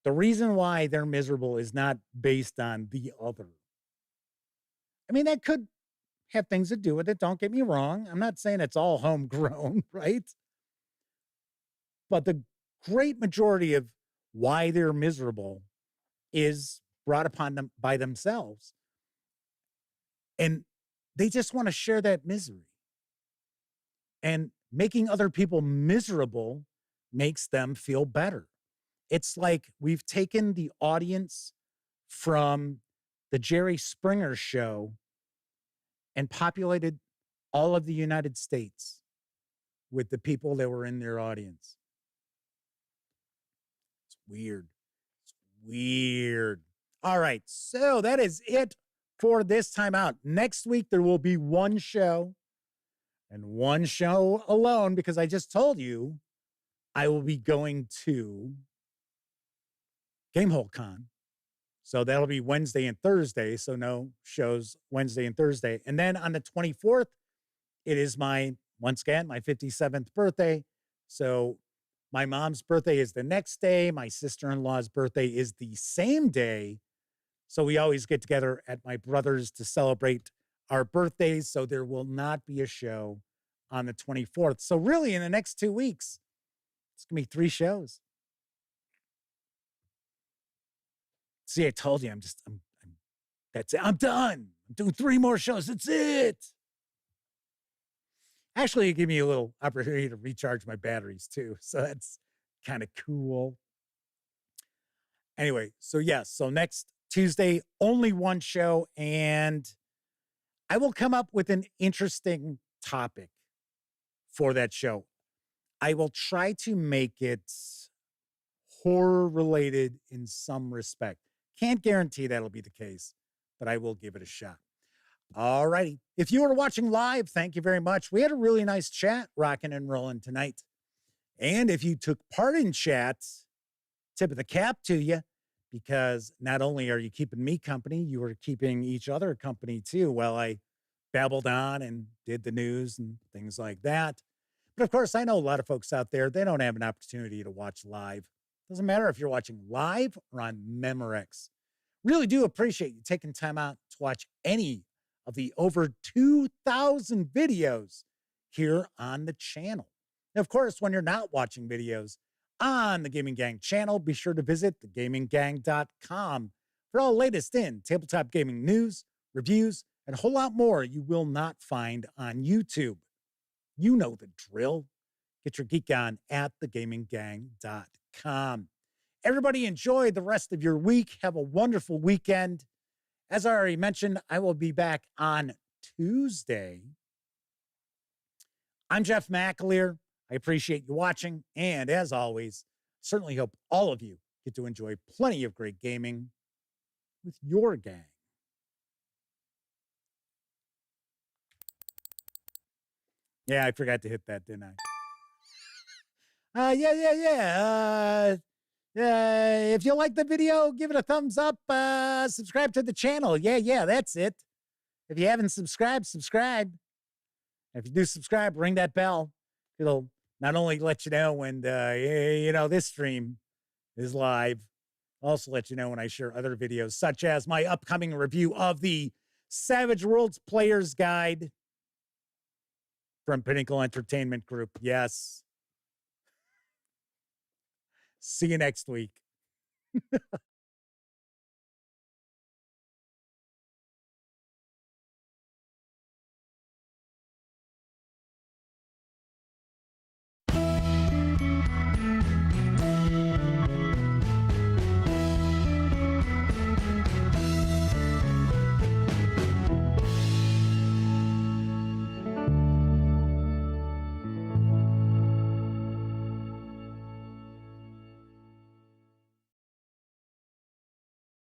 The reason why they're miserable is not based on the other. I mean, that could have things to do with it. Don't get me wrong. I'm not saying it's all homegrown, right? But the great majority of why they're miserable is brought upon them by themselves. And they just want to share that misery. And making other people miserable makes them feel better. It's like we've taken the audience from the Jerry Springer show and populated all of the United States with the people that were in their audience. It's weird. It's weird. All right. So that is it for this time out. Next week, there will be one show and one show alone because I just told you I will be going to Gamehole Con. So that'll be Wednesday and Thursday. So no shows Wednesday and Thursday. And then on the 24th, it is once again, my 57th birthday. So my mom's birthday is the next day. My sister-in-law's birthday is the same day. So we always get together at my brother's to celebrate our birthdays. So there will not be a show on the 24th. So really in the next 2 weeks, it's going to be 3 shows. See, I told you, that's it. I'm done. I'm doing 3 more shows. That's it. Actually, it gave me a little opportunity to recharge my batteries too. So that's kind of cool. Anyway, so yes. So next Tuesday, only one show. And I will come up with an interesting topic for that show. I will try to make it horror related in some respect. Can't guarantee that'll be the case, but I will give it a shot. All righty. If you are watching live, thank you very much. We had a really nice chat rocking and rolling tonight. And if you took part in chats, tip of the cap to you, because not only are you keeping me company, you are keeping each other company too while I babbled on and did the news and things like that. But of course, I know a lot of folks out there, they don't have an opportunity to watch live. Doesn't matter if you're watching live or on Memorex. Really do appreciate you taking time out to watch any of the over 2,000 videos here on the channel. And of course, when you're not watching videos on the Gaming Gang channel, be sure to visit thegaminggang.com for all latest in tabletop gaming news, reviews, and a whole lot more you will not find on YouTube. You know the drill. Get your geek on at thegaminggang.com. Everybody enjoy the rest of your week. Have a wonderful weekend. As I already mentioned, I will be back on Tuesday. I'm Jeff McAleer. I appreciate you watching. And as always, certainly hope all of you get to enjoy plenty of great gaming with your gang. Yeah, I forgot to hit that, didn't I? Yeah. If you like the video, give it a thumbs up. Subscribe to the channel. Yeah, that's it. If you haven't subscribed, subscribe. If you do subscribe, ring that bell. It'll not only let you know when this stream is live, also let you know when I share other videos, such as my upcoming review of the Savage Worlds Player's Guide from Pinnacle Entertainment Group. Yes. See you next week.